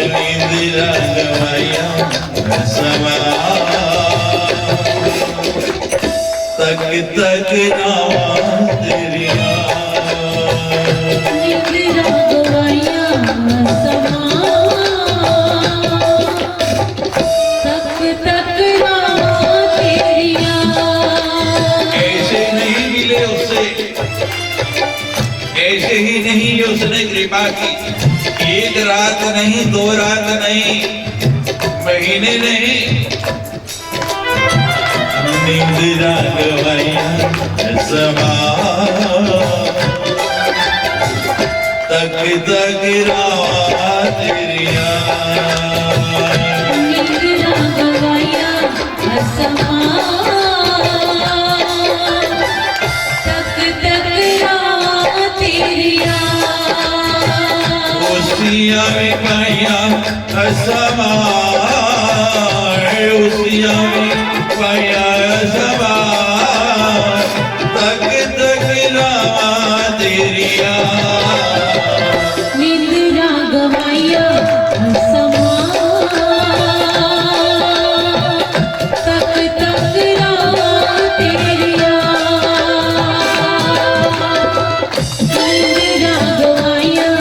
निद्रा गवाइया समा तक तक रावा तेरिया ऐसे ही नहीं उसने कृपा की। एक रात नहीं, दो रात नहीं, महीने नहीं, निंद्रा गवाइया समा तक तक रावा तेरिया उसिया में पाया समा उसिया में पाया समा तक तक रावा तेरिया निद्रा गवाइया समा तक तक रावा तेरिया निद्रा गवाइया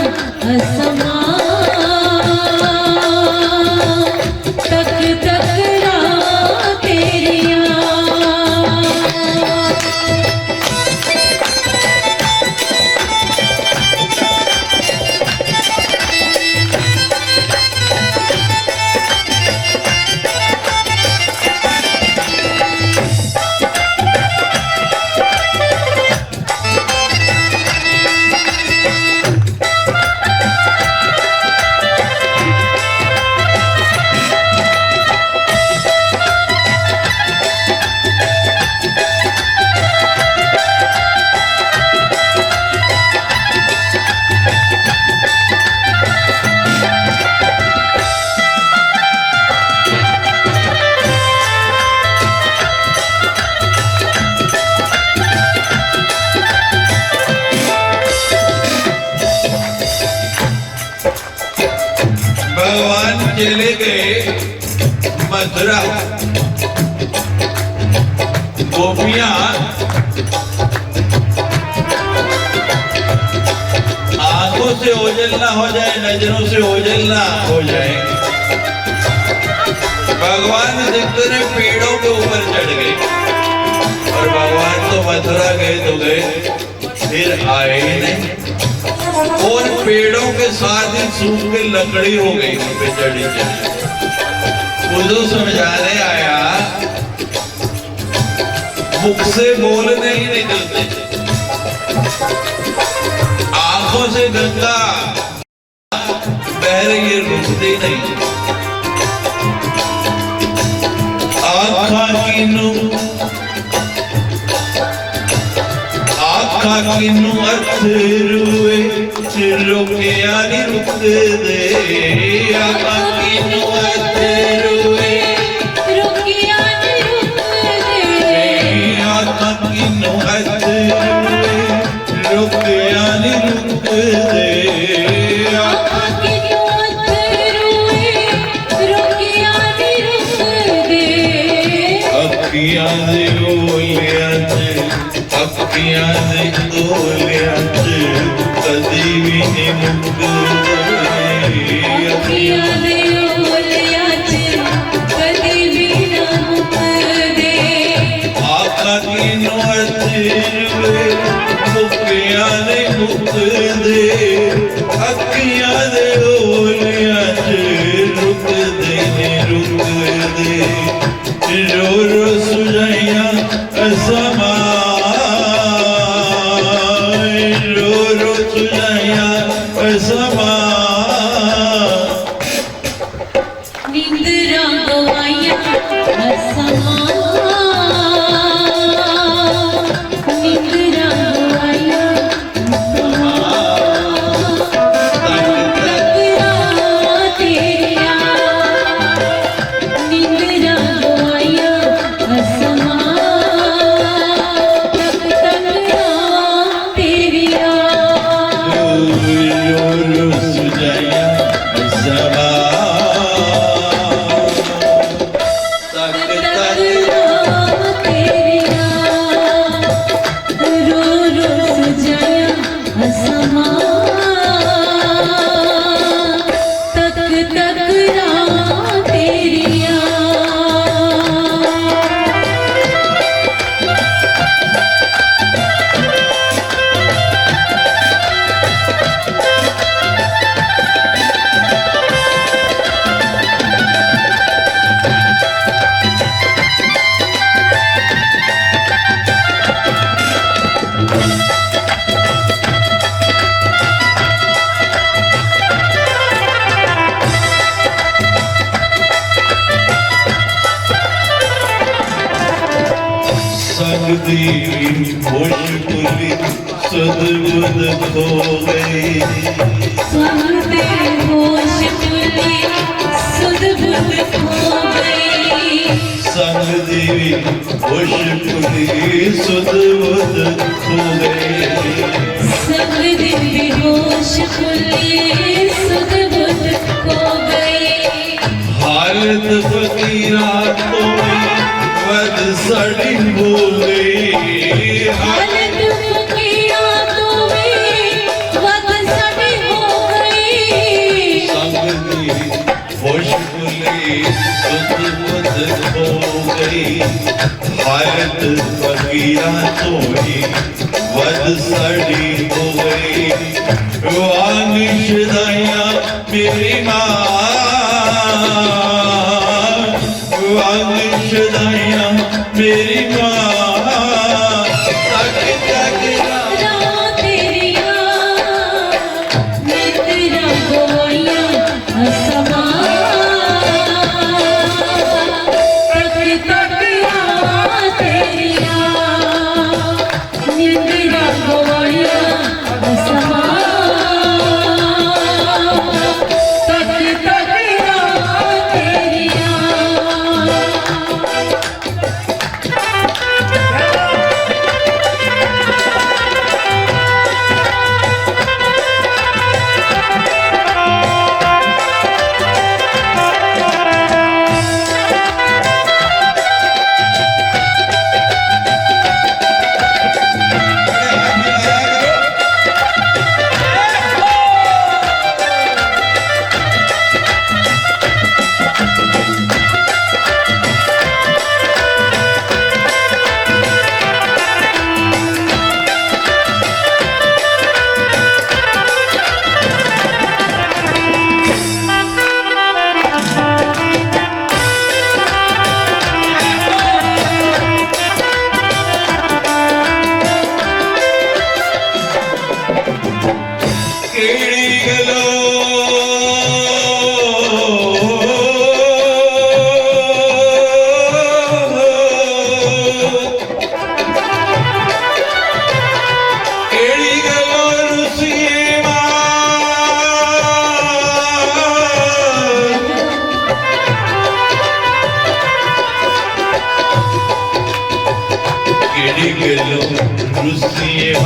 समा तक तक रावा तेरिया भगवान चले गए मथुरा। गोपियां आंखों से ओझल ना हो जाए, नजरों से ओझल ना हो जाए, भगवान देखते ने पेड़ों के ऊपर चढ़ गए। और भगवान तो मथुरा गए तो गए, फिर आए ही नहीं। और पेड़ों के साथ ही सूख के लकड़ी हो गई उन पे चढ़ी चढ़ी। उनको समझाने आया, मुख से बोलने ही नहीं देते, आंखों से गंगा बह रही है, रुकती नहीं। आँखा किन्नू अथरुए रोके यानी रुक दे। आँखा किन्नू अथरुए रुक दे। आँखा किन्नू अथरुए रोके यानी रुक दे। आँखा किन्नू अथरुए रोके यानी रुक दे। अखियां दे ओलियां अखियां दे ओलियां कदी भी नहीं मुकदे। अखियां दे ओलियां कदी भी ना मुकदे। आँखा किन्नू अथरुए मुकियां नहीं मुकदे। अखियां दे ओलियां रुक दे रुक दे। रो रो सुझाइया समा रो सुझाइया समा। संग दी होश भुली सुध बुध खो गई संग तेरे होश भुली सुध बुध खो गई संग दी होश भुली सुध बुध खो गई संग तेरे होश भुली सुध बुध खो गई हालत फकीरा तो वद सड़ी हो गई हालत फकीरा तो वद सड़ी हो गई संग दी होश भुली सुध बुध खो गई हालत फकीरा तो वद सड़ी हो गई वानिश दया मेरी माँ वानिश दया मेरी माँ तक तक रात तेरिया नित्रा गोइया असमा तक तक रात तेरिया नित्रा गोइया असमा तक तक रात तेरिया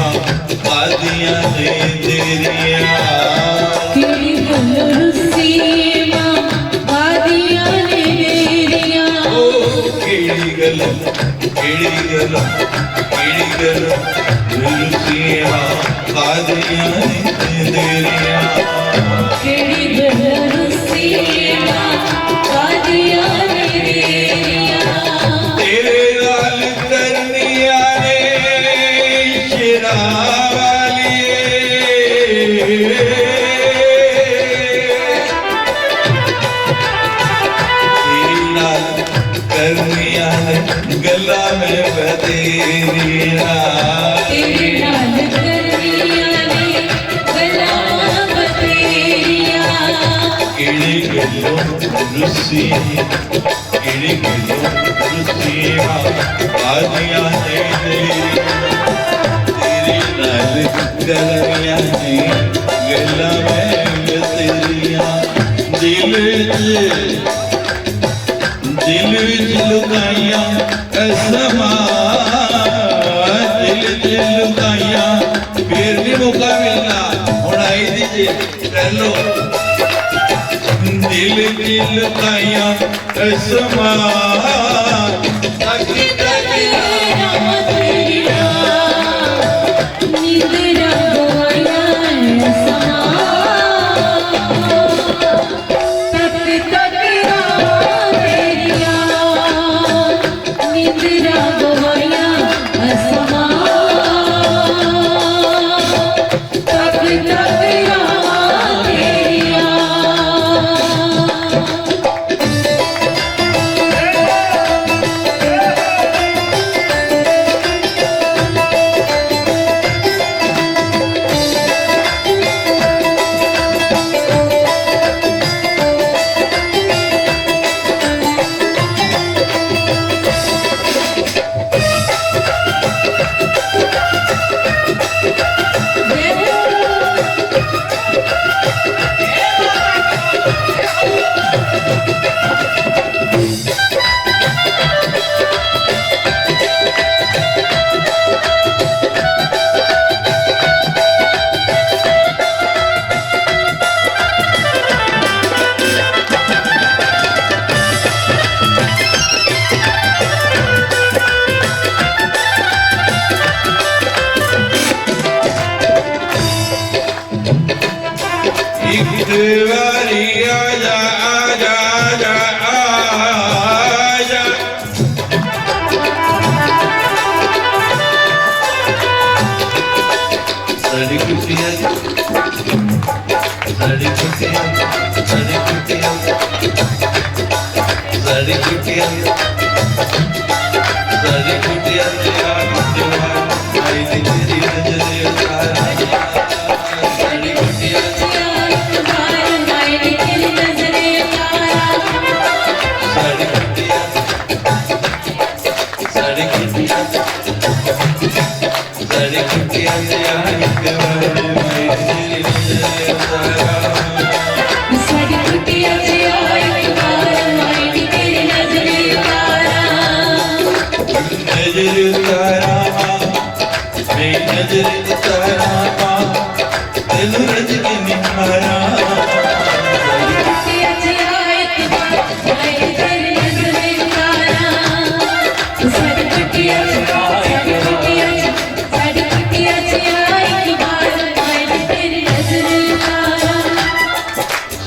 पादियां ने तेरिया तेरी गलरुसीमा वादियां ने मेरिया केड़ी गल रुसिया पादियां ने तेरिया तेरी गलरुसीमा वादियां ने मेरिया तेरे लाल करनिया ने शेरावाली तेरी लाल करनिया ने गला में बतेरिया तेरी लाल करनिया ने गला बतेरिया केड़ी गलो रुसी केड़ी गलो रुसिया आदिया ने तेरी लाल करनिया ने गला में बतेरिया दिल लुकाइया असमा दिल लुकाइया फिर भी मौका मिलना हुण आई दीजिए चलो दिल लुकाइया असमा तक तक रात तेरिया निद्रा गोइया समा तक तक रात तेरिया निद्रा गोइया समा तक तक रात तेरिया एक बारी आजा आजा आजा आजा साड़ी कुटिया साड़ी कुटिया साड़ी कुटिया साड़ी कुटिया साड़ी कुटिया आई तेरी नजरे उतारा साड़ी कुटिया साड़ी कुटिया साड़ी कुटिया साड़ी कुटिया आई तेरी नजरे उतारा नजर उतारा मेरी नजर उतारा दिल रज के निहारा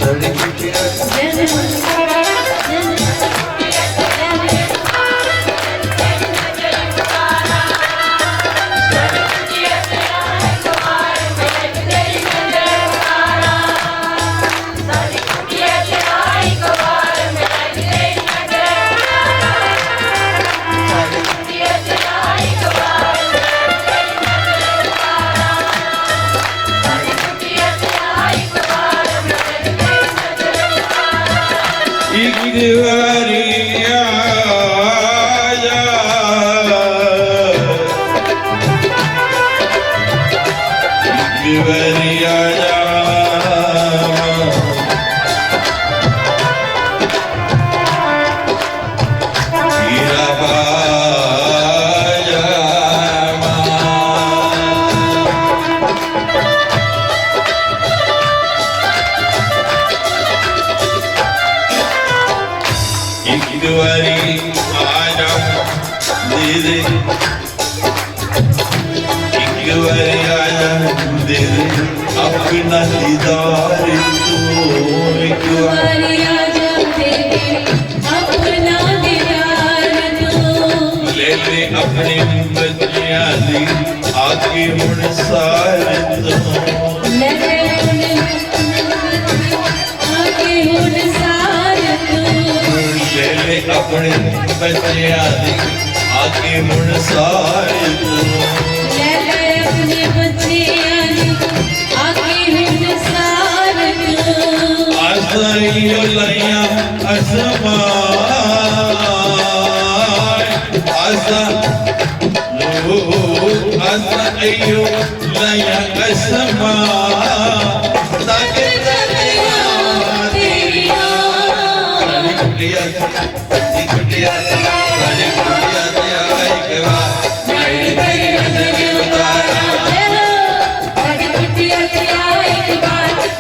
साड़ी कुटिया एक बारी आजा एक बारी आजा हीरा बाजा एक बारी आजा दे दे एक बारी आजा दे दे अपना दीदार तू एक बारी ले ले अपने बच्चियां दी आगे मुड़ सार तू ले ले अपने बच्चियां दी आगे मुड़ सार तू आसाइयो लैया असमा आसा आसाइयो लैया असमा ताके साड़ी कुटिया साड़ी कुटिया साड़ी कुटिया आई के बाद आई तेरी नजर उतारा साड़ी कुटिया साड़ी कुटिया आई के बाद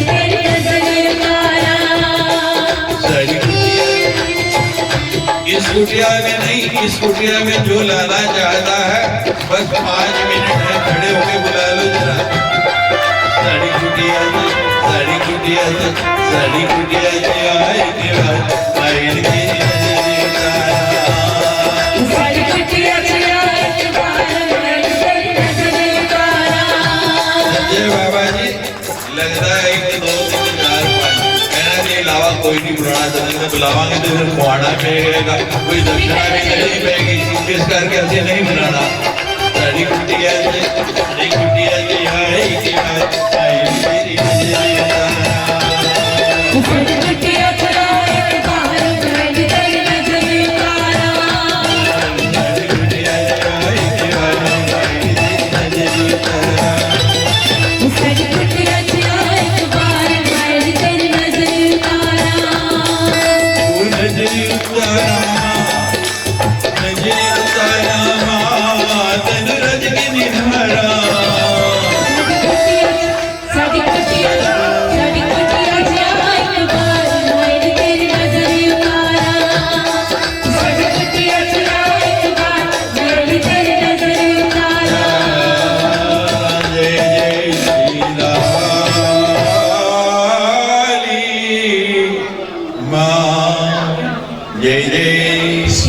तेरी नजर उतारा साड़ी कुटिया इस कुटिया में नहीं इस कुटिया में जो लाना चाहता है बस 5 मिनट है खड़े होके बुला लो जरा साड़ी कुटिया साड़ी कुटिया साड़ी कुटिया आई के बाद आई तेरी नजर उतारा जय बाबा जी लगता है कि 2 3 4 5 कहना के अलावा कोई नहीं बुलाना चाहते बुलावांगे तो फिर खुआना पड़ेगा कोई दक्षिणा भी नहीं पेगी इस करके ऐसे नहीं बुलाना साड़ी कुटिया आई के बाद आई तेरी नजर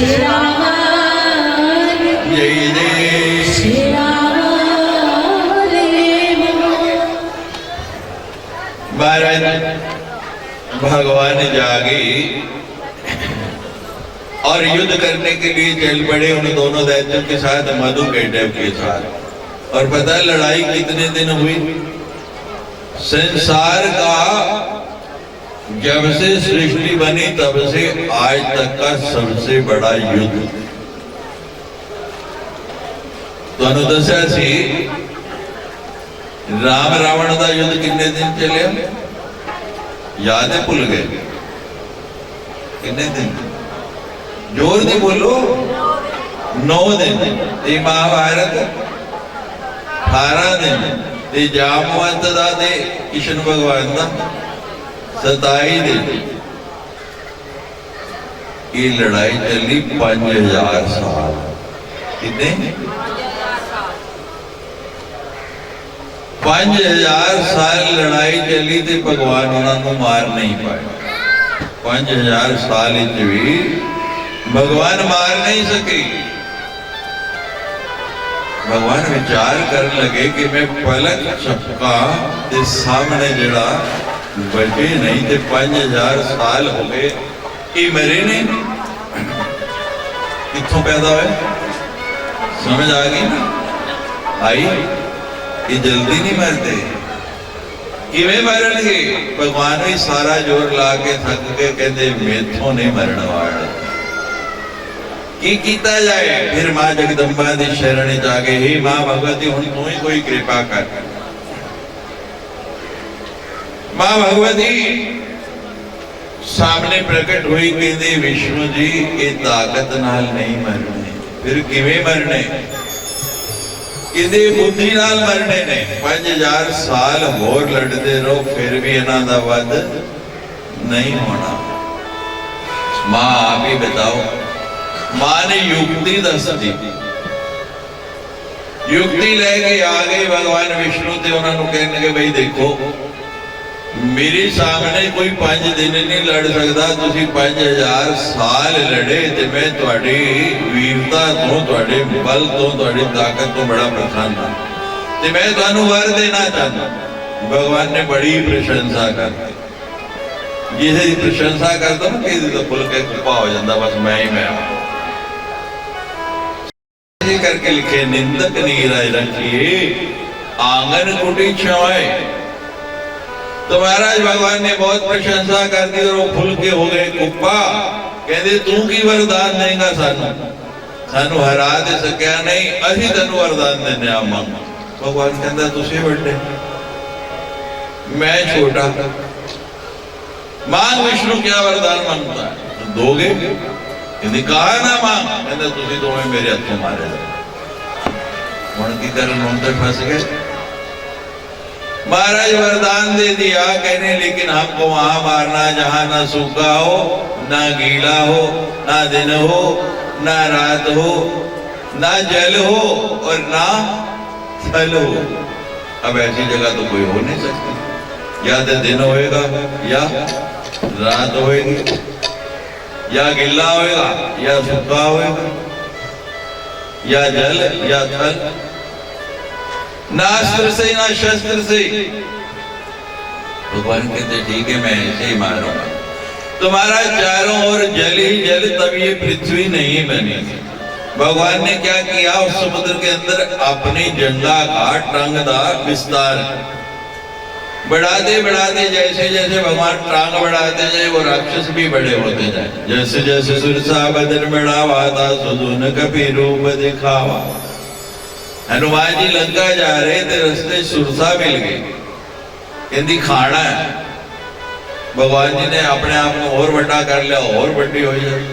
शेरावाल जय जय शेरावाल महाराज भगवान जागे और युद्ध करने के लिए चल पड़े उन दोनों दैत्यों के साथ, मधु कैटव के साथ। और पता है लड़ाई कितने दिन हुई? संसार का जब से सृष्टि बनी तब से आज तक का सबसे बड़ा युद्ध। तो अनुदशा से राम रावण का युद्ध कितने दिन चले? याद है, भूल गए? कितने दिन? जोर से बोलो। 9 दिन। ये महाभारत 18 दिन। ये जामवंत दा ते कृष्ण भगवान का 27 दिन। ये लड़ाई चली 5000 साल। कितने? 5000 साल लड़ाई चली तो भगवान उन्होंने मार नहीं पाए। 5000 साल भी भगवान मार नहीं सके। भगवान विचार कर लगे कि मैं पलक झपका ते सामने जड़ा बचे नहीं थे। 5000 साल हो गए, ये मरे नहीं। कितों पैदा हुए? समझ आ गई ना? आई? ये जल्दी नहीं मरते। किवें मरनगे? भगवान भी सारा जोर ला के थक के कहते मेथों नहीं मरण वाले। की कीता जाए? फिर मां जगदंबा दी शरण जागे, हे मां भगवती हुण तू ही कोई कृपा कर। मां भगवती सामने प्रकट हुई, कहते विष्णु जी ये ताकत नाल नहीं मरने। फिर किवें मरने? कहते बुद्धि नाल मरने ने। 5000 साल होर लड़ते रहो फिर भी इन्हां दा वध नहीं होना। मां आप ही बताओ। मां ने युक्ति दस दी। युक्ति लेके आ गए भगवान विष्णु ते उन्होंने कहने भाई देखो मेरे सामने कोई 5 दिन नहीं लड़ सकता, तुसी 5000 साल लड़े ते मैं तुहाडी वीरता तो, तुहाडे बल तो, तुहाडी ताकत तो बड़ा प्रसन्न हां ते मैं तुहानू वर देना चाहता। भगवान ने बड़ी प्रशंसा कर दी। जिसे प्रशंसा करता ना कहीं तो खुल के कृपा हो जाता, बस मैं ही मैं करके लिखे निंदक नीरज रखिए आंगन कुटी छाए। तो महाराज भगवान ने बहुत प्रशंसा कर दी और वो खुल के हो गए कुप्पा। कहते तू की वरदान देगा सानू? सानू हरा दे सकिया नहीं, असी तेनू वरदान देने आ मंग। भगवान कहता तुसी बड़े मैं छोटा, मांग विष्णु क्या वरदान मांगता है? दोगे? कहा ना मांग। कहते तुसी तो मेरे हाथों मारे हुण की करन, हुण तो फंस गए। महाराज वरदान दे दिया, कहने लेकिन हमको वहां मारना जहां ना सूखा हो, ना गीला हो, ना दिन हो, ना रात हो, ना जल हो और ना थल हो। अब ऐसी जगह तो कोई हो नहीं सकती। या तो दिन होएगा या रात होएगी, या गिल्ला होएगा या सूखा होएगा, या जल या थल। ना अस्त्र से ना शस्त्र से। भगवान कहते ठीक है मैं ऐसे ही मारूंगा। तुम्हारा चारों ओर जल ही जल, तब ये पृथ्वी नहीं बनी। भगवान ने क्या किया? उस समुद्र के अंदर अपनी जंगा घाट टांगदार विस्तार बढ़ाते बढ़ाते, जैसे जैसे भगवान टांग बढ़ाते जाए वो राक्षस भी बड़े होते जाए। जैसे जैसे सुरसा बदन बढ़ावा था सुदून कपि रूप दिखावा। हनुमान जी लंका जा रहे थे, रास्ते सुरसा मिल गई, कहती खाना है। भगवान जी ने अपने आप को और बड़ा कर लिया, और बड़ी हो जाए।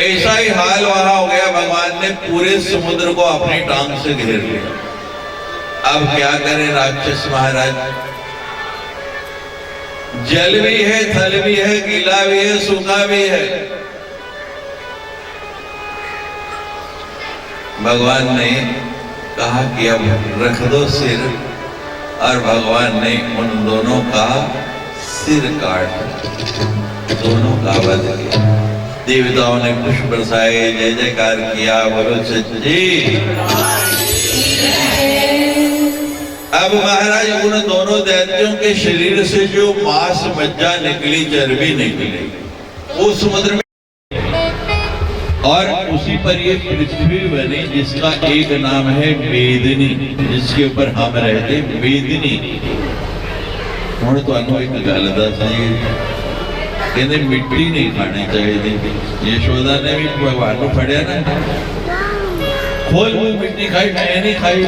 ऐसा ही हाल वहां हो गया। भगवान ने पूरे समुद्र को अपनी टांग से घेर लिया। अब क्या करें राक्षस महाराज? जल भी है, थल भी है, गीला भी है, सूखा भी है। भगवान ने कहा कि अब रख दो सिर, और भगवान ने उन दोनों का सिर काट, दोनों का वध किया। देवताओं ने पुष्प बरसाए, जय जयकार किया, बोलो सच्ची। अब महाराज उन दोनों दैत्यों के शरीर से जो मांस मज्जा निकली, चर्बी निकली, वो समुद्र में, और उसी पर ये पृथ्वी बनी जिसका एक नाम है वेदनी, जिसके ऊपर हम रहते वेदनी। ਹੁਣ ਤੁਹਾਨੂੰ एक गल दसाइए, कहते मिट्टी नहीं खानी चाहिए। यशोदा ने भी भगवान को फड़िया ना, खोल हुई मिट्टी खाई, मैं नहीं खाई।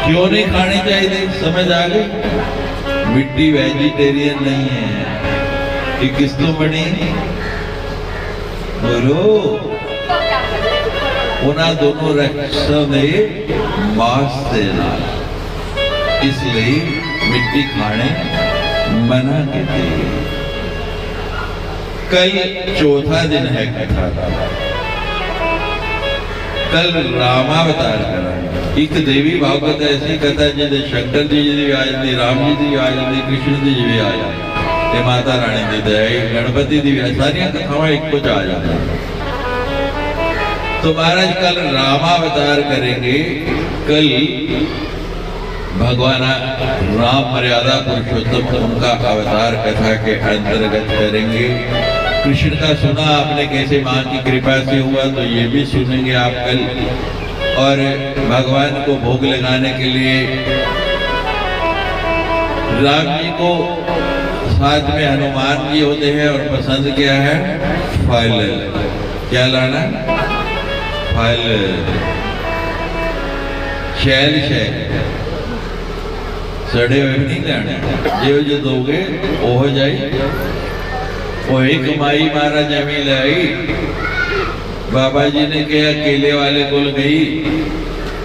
क्यों नहीं खानी चाहिए? समझ आ गई? मिट्टी वेजिटेरियन नहीं है। ये किस तो बनी? बोलो। उन्हें दोनों रक्षों ने मांस देना, इसलिए मिट्टी खाने मना कहते हैं। कल चौथा दिन है कथा का। कल रामावतार करा। एक देवी भागवत ऐसी कथा जिसे शंकर जी भी आ जाती, राम जी भी आ जाती, कृष्ण जी भी आ जाते, माता रानी दी दया, गणपति दी सारिया कथावां एक कुछ आ जाती। तो महाराज कल रामावतार करेंगे। कल भगवान राम मर्यादा पुरुषोत्तम उनका अवतार कथा के अंतर्गत करेंगे। कृष्ण का सुना आपने कैसे माँ की कृपा से हुआ, तो ये भी सुनेंगे आप कल। और भगवान को भोग लगाने के लिए राम जी को साथ में हनुमान जी होते हैं, और पसंद क्या है? फल। क्या लाना? फल। शैल शैल सड़े हुए नहीं लाने, जो दोगे ओह जाई। वही कमाई महाराज जमी लाई। बाबा जी ने कहा केले वाले को गई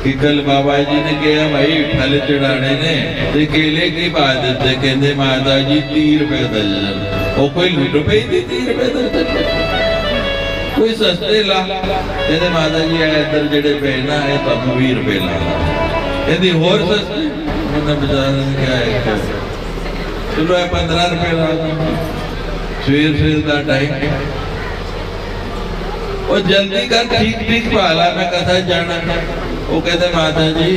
कि कल बाबा जी ने कहा भाई फल चढ़ाने ने, तो केले की बात देते, कहते माता जी 30 रुपए दर्जन। और कोई लुट पे ही 30 रुपए दर्जन, कोई सस्ते ला। कहते माता जी इधर जेडे पे ना है तो 20 रुपए ला। कहती होर सस्ते, बेचारा क्या है, चलो 15 रुपए ला। सवेर का टाइम, और जल्दी कर, ठीक ठीक पाला मैं कथा जाना। वो कहते माता जी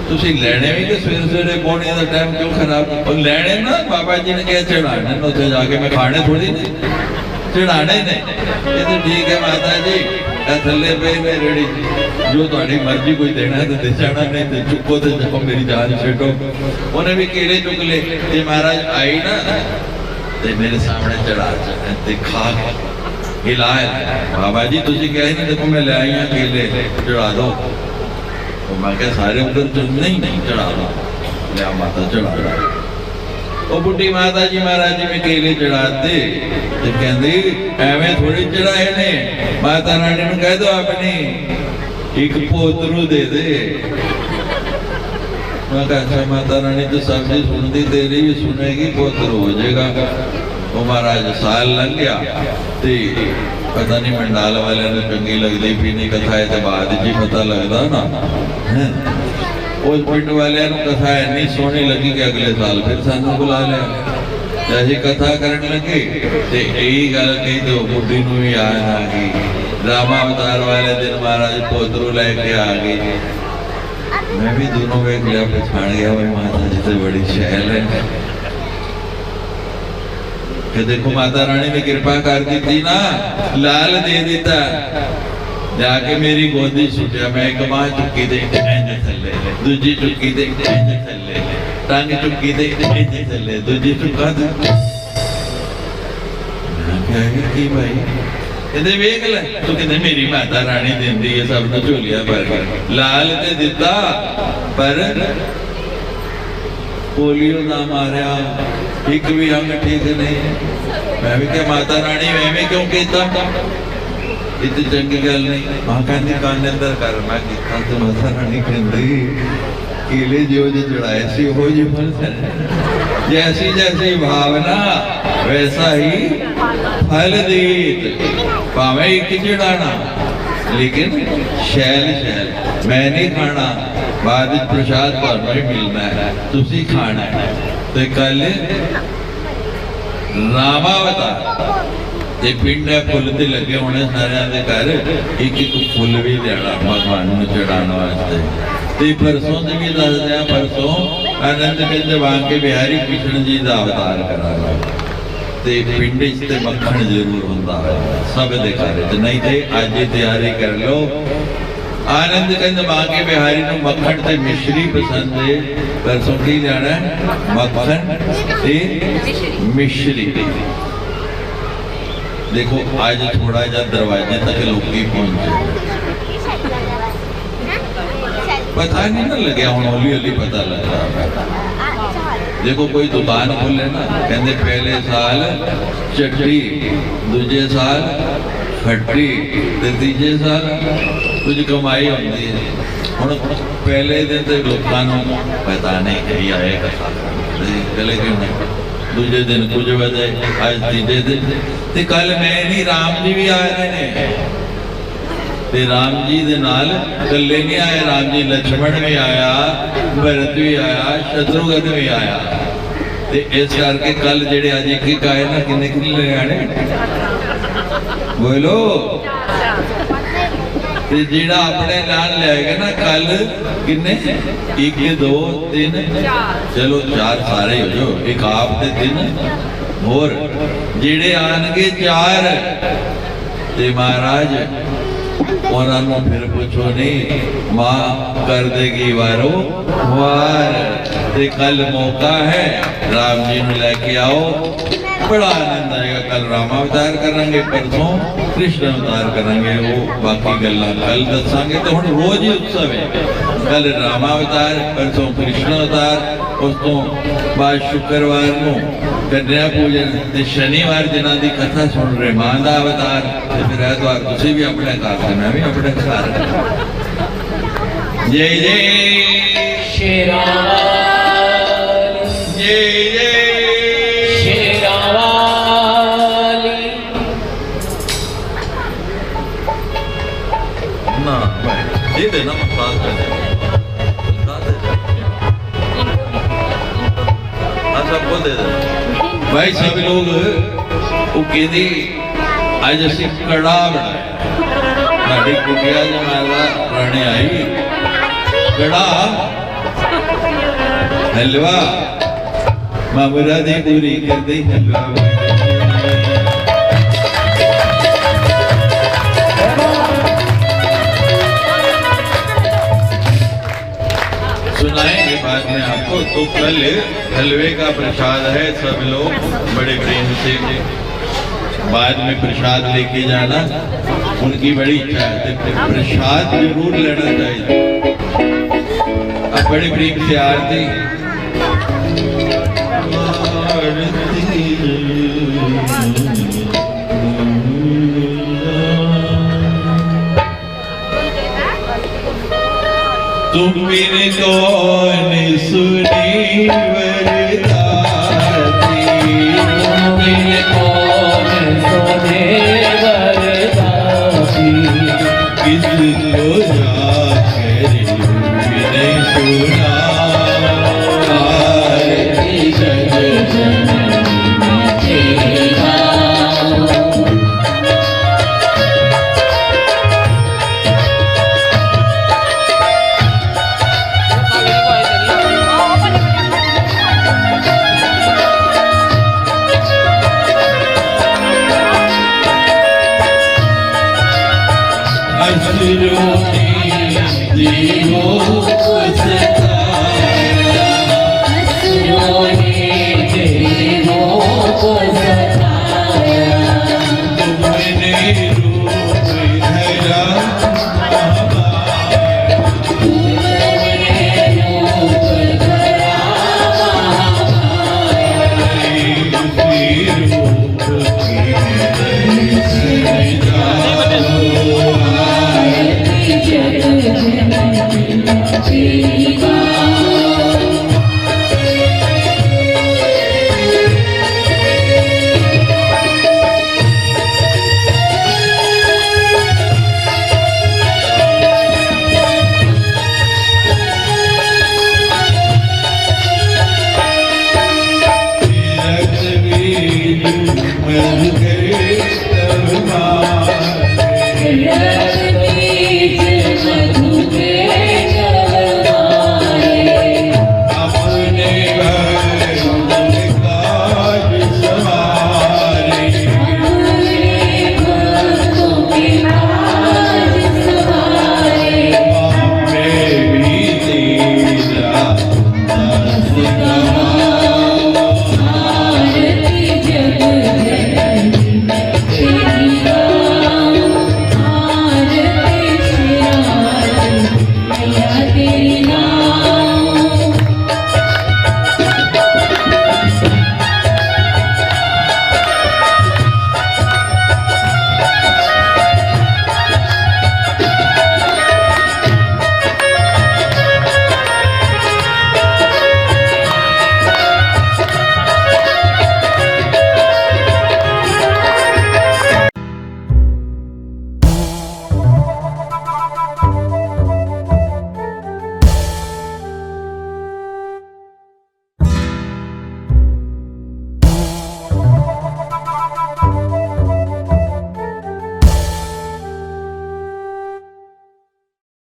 तुसी लेने भी कि सवेरे सवेरे पौने का टाइम क्यों खराब? और लेने ना बाबा जी ने क्या चढ़ाने, उसे जाके मैं खाने थोड़ी नहीं, चढ़ाने ने। कहते ठीक है माता जी, थले पे मैं रेडी, जो थोड़ी मर्जी कोई देना है तो दे जाना, नहीं तो चुको तो जाओ, मेरी जान छेटो। उन्हें भी केले चुक ले। ये महाराज आई ना, तो मेरे सामने चढ़ा दिखा हिलाया, बाबा जी तुझे क्या ही नहीं, देखो मैं ले आई हूँ केले, चढ़ा दो। तो मैं क्या सारे उधर नहीं चढ़ा दो, ले माता चढ़ा दो। वो बुढ़ी माता जी महाराज जी में केले चढ़ाते, तो कहते एवं थोड़ी चढ़ाए ने, माता रानी ने कह दो अपनी एक पोतरू दे दे। मैं कहा माता रानी तो सब्जी सुनती तेरी भी सुनेगी, पोतरू हो जाएगा। वो महाराज साल लग गया, तो पता नहीं मंडाल वाले ने चंगी लगती पीनी कथा है, तो बाद जी पता लगता ना। उस पिंड वाले कथा इन्नी सोहनी लगी कि अगले साल फिर सानू बुला लिया। जैसी कथा करने लगे तो यही गल कही, तो बुढ़ी नूं भी याद आ गई। रामावतार वाले दिन महाराज पोतरू लेके आ गई। मैं भी दोनों वेख लिया, पछाण गया भाई माता जी तो बड़ी शैल है। कि देखो माता रानी ने कृपा कर दी थी ना, लाल दे देता, जाके मेरी गोदी सुटिया। मैं एक बांह चुकी दे थले, दूजी चुकी दे थले, टांग चुकी दे थले, दूजी चुका दे। की भाई कहते वेख ले, तो कहते मेरी माता रानी देंदी है सब तो झोलिया भर। लाल ते दिता पर पोलियो ना मारिया, एक भी अंग ठीक नहीं। मैं भी क्या माता रानी मैं क्यों कहता, इतनी चंगी गल नहीं। मां कहती कान अंदर कर, मैं देखा तो माता रानी कहती केले जो जो चढ़ाए सी हो जी फल, जैसी जैसी भावना वैसा ही फल दीत। भावे एक चढ़ाना, लेकिन शैल शैल मैं नहीं खाना, बाद प्रसाद तुम्हें मिलना है, तुसी खाना है। तो कल ਰਾਮਾਵਤਾਰ ਤੇ ਪਿੰਡ ਹੈ ਫੁੱਲ ਤੇ ਲੱਗੇ ਹੋਣੇ ਸਾਰਿਆਂ ਦੇ ਘਰ ਇੱਕ ਇੱਕ ਫੁੱਲ ਵੀ ਲਿਆਣਾ ਭਗਵਾਨ ਨੂੰ ਚੜਾਉਣ ਵਾਸਤੇ ਤੇ ਪਰਸੋਂ ਦੇ ਵੀ ਦੱਸਦੇ ਆ ਪਰਸੋਂ ਆਨੰਦ ਕਹਿੰਦੇ ਵਾਂਕੇ ਬਿਹਾਰੀ ਕ੍ਰਿਸ਼ਨ ਜੀ ਦਾ ਅਵਤਾਰ ਕਰਾਂਗਾ ਤੇ ਪਿੰਡ 'ਚ ਤੇ ਮੱਖਣ ਜ਼ਰੂਰ ਹੁੰਦਾ ਹੈ ਸਭ ਦੇ ਘਰ 'ਚ ਨਹੀਂ ਤੇ ਅੱਜ ਹੀ ਤਿਆਰੀ ਕਰ ਲਓ ਆਨੰਦ ਕਹਿੰਦੇ ਬਾਂਕੇ ਬਿਹਾਰੀ ਨੂੰ ਮੱਖਣ ਤੇ ਮਿਸ਼ਰੀ ਪਸੰਦ ਹੈ ਪਰਸੋਂ ਕੀ ਲੈਣਾ ਹੈ ਮੱਖਣ ਤੇ ਮਿਸ਼ਰੀ देखो आज थोड़ा जा दरवाजे तक लोग पहुंचे पता नहीं ना लगे हूँ हौली हौली पता लग रहा देखो कोई दुकान खोले ना कहते पहले साल चटनी दूजे साल खट्टी तीजे साल कुछ कमाई होती है हुण पहले दिन तो लोगों पता नहीं कही आएगा गले क्यों दूजे दिन कुछ बजे आज तीजे दिन ते कल मैं नहीं राम जी भी आए ने ते राम जी दे नाल कल्ले नहीं आए राम जी लक्ष्मण भी आया भरत भी आया शत्रुघ्न भी आया ते इस करके कल जेड़े आज एक आए ना किन्ने किन्ने आने बोलो ते जेड़ा अपने नाल लेगा ना कल किन्ने एक दो तीन चलो चार सारे हो जो एक आप ते तीन होर जेड़े आनगे चार ते महाराज उन्होंने फिर पूछो नहीं मां कर देगी वारो वार ते कल मौका है राम जी ने लेके आओ बड़ा आनंद आएगा कल रामावतार करेंगे परसों कृष्ण अवतार करेंगे वो बाकी गल्ला कल दसांगे तो हम रोज ही उत्सव है कल रामावतार परसों कृष्ण अवतार उस तो बाद शुक्रवार को कन्या पूजन ते शनिवार जिन्हां दी कथा सुन रहे मां दा अवतार ते फिर ऐतवार तुसी भी अपने घर से मैं भी अपने घर जय जय श्री राम जय जय ना भाई दे देना मसाज कर दे सबको दे दे भाई सब लोग वो कहते आज असी कड़ा बनाया साड़ी कुटिया जमाला पुराने आई कड़ा हलवा मामूरा दी पूरी कर दी हलवा सुनाएंगे बाद में आपको तो कल हलवे का प्रसाद है सब लोग बड़े प्रेम से बाद में प्रसाद लेके जाना उनकी बड़ी इच्छा है तो प्रसाद जरूर लेना चाहिए अब बड़े प्रेम से आरती तुम बिन कौन सुनी वरदाती तुम बिन कौन सुने वरदाती किसको जाकर बिन सुना आरती जग जीवो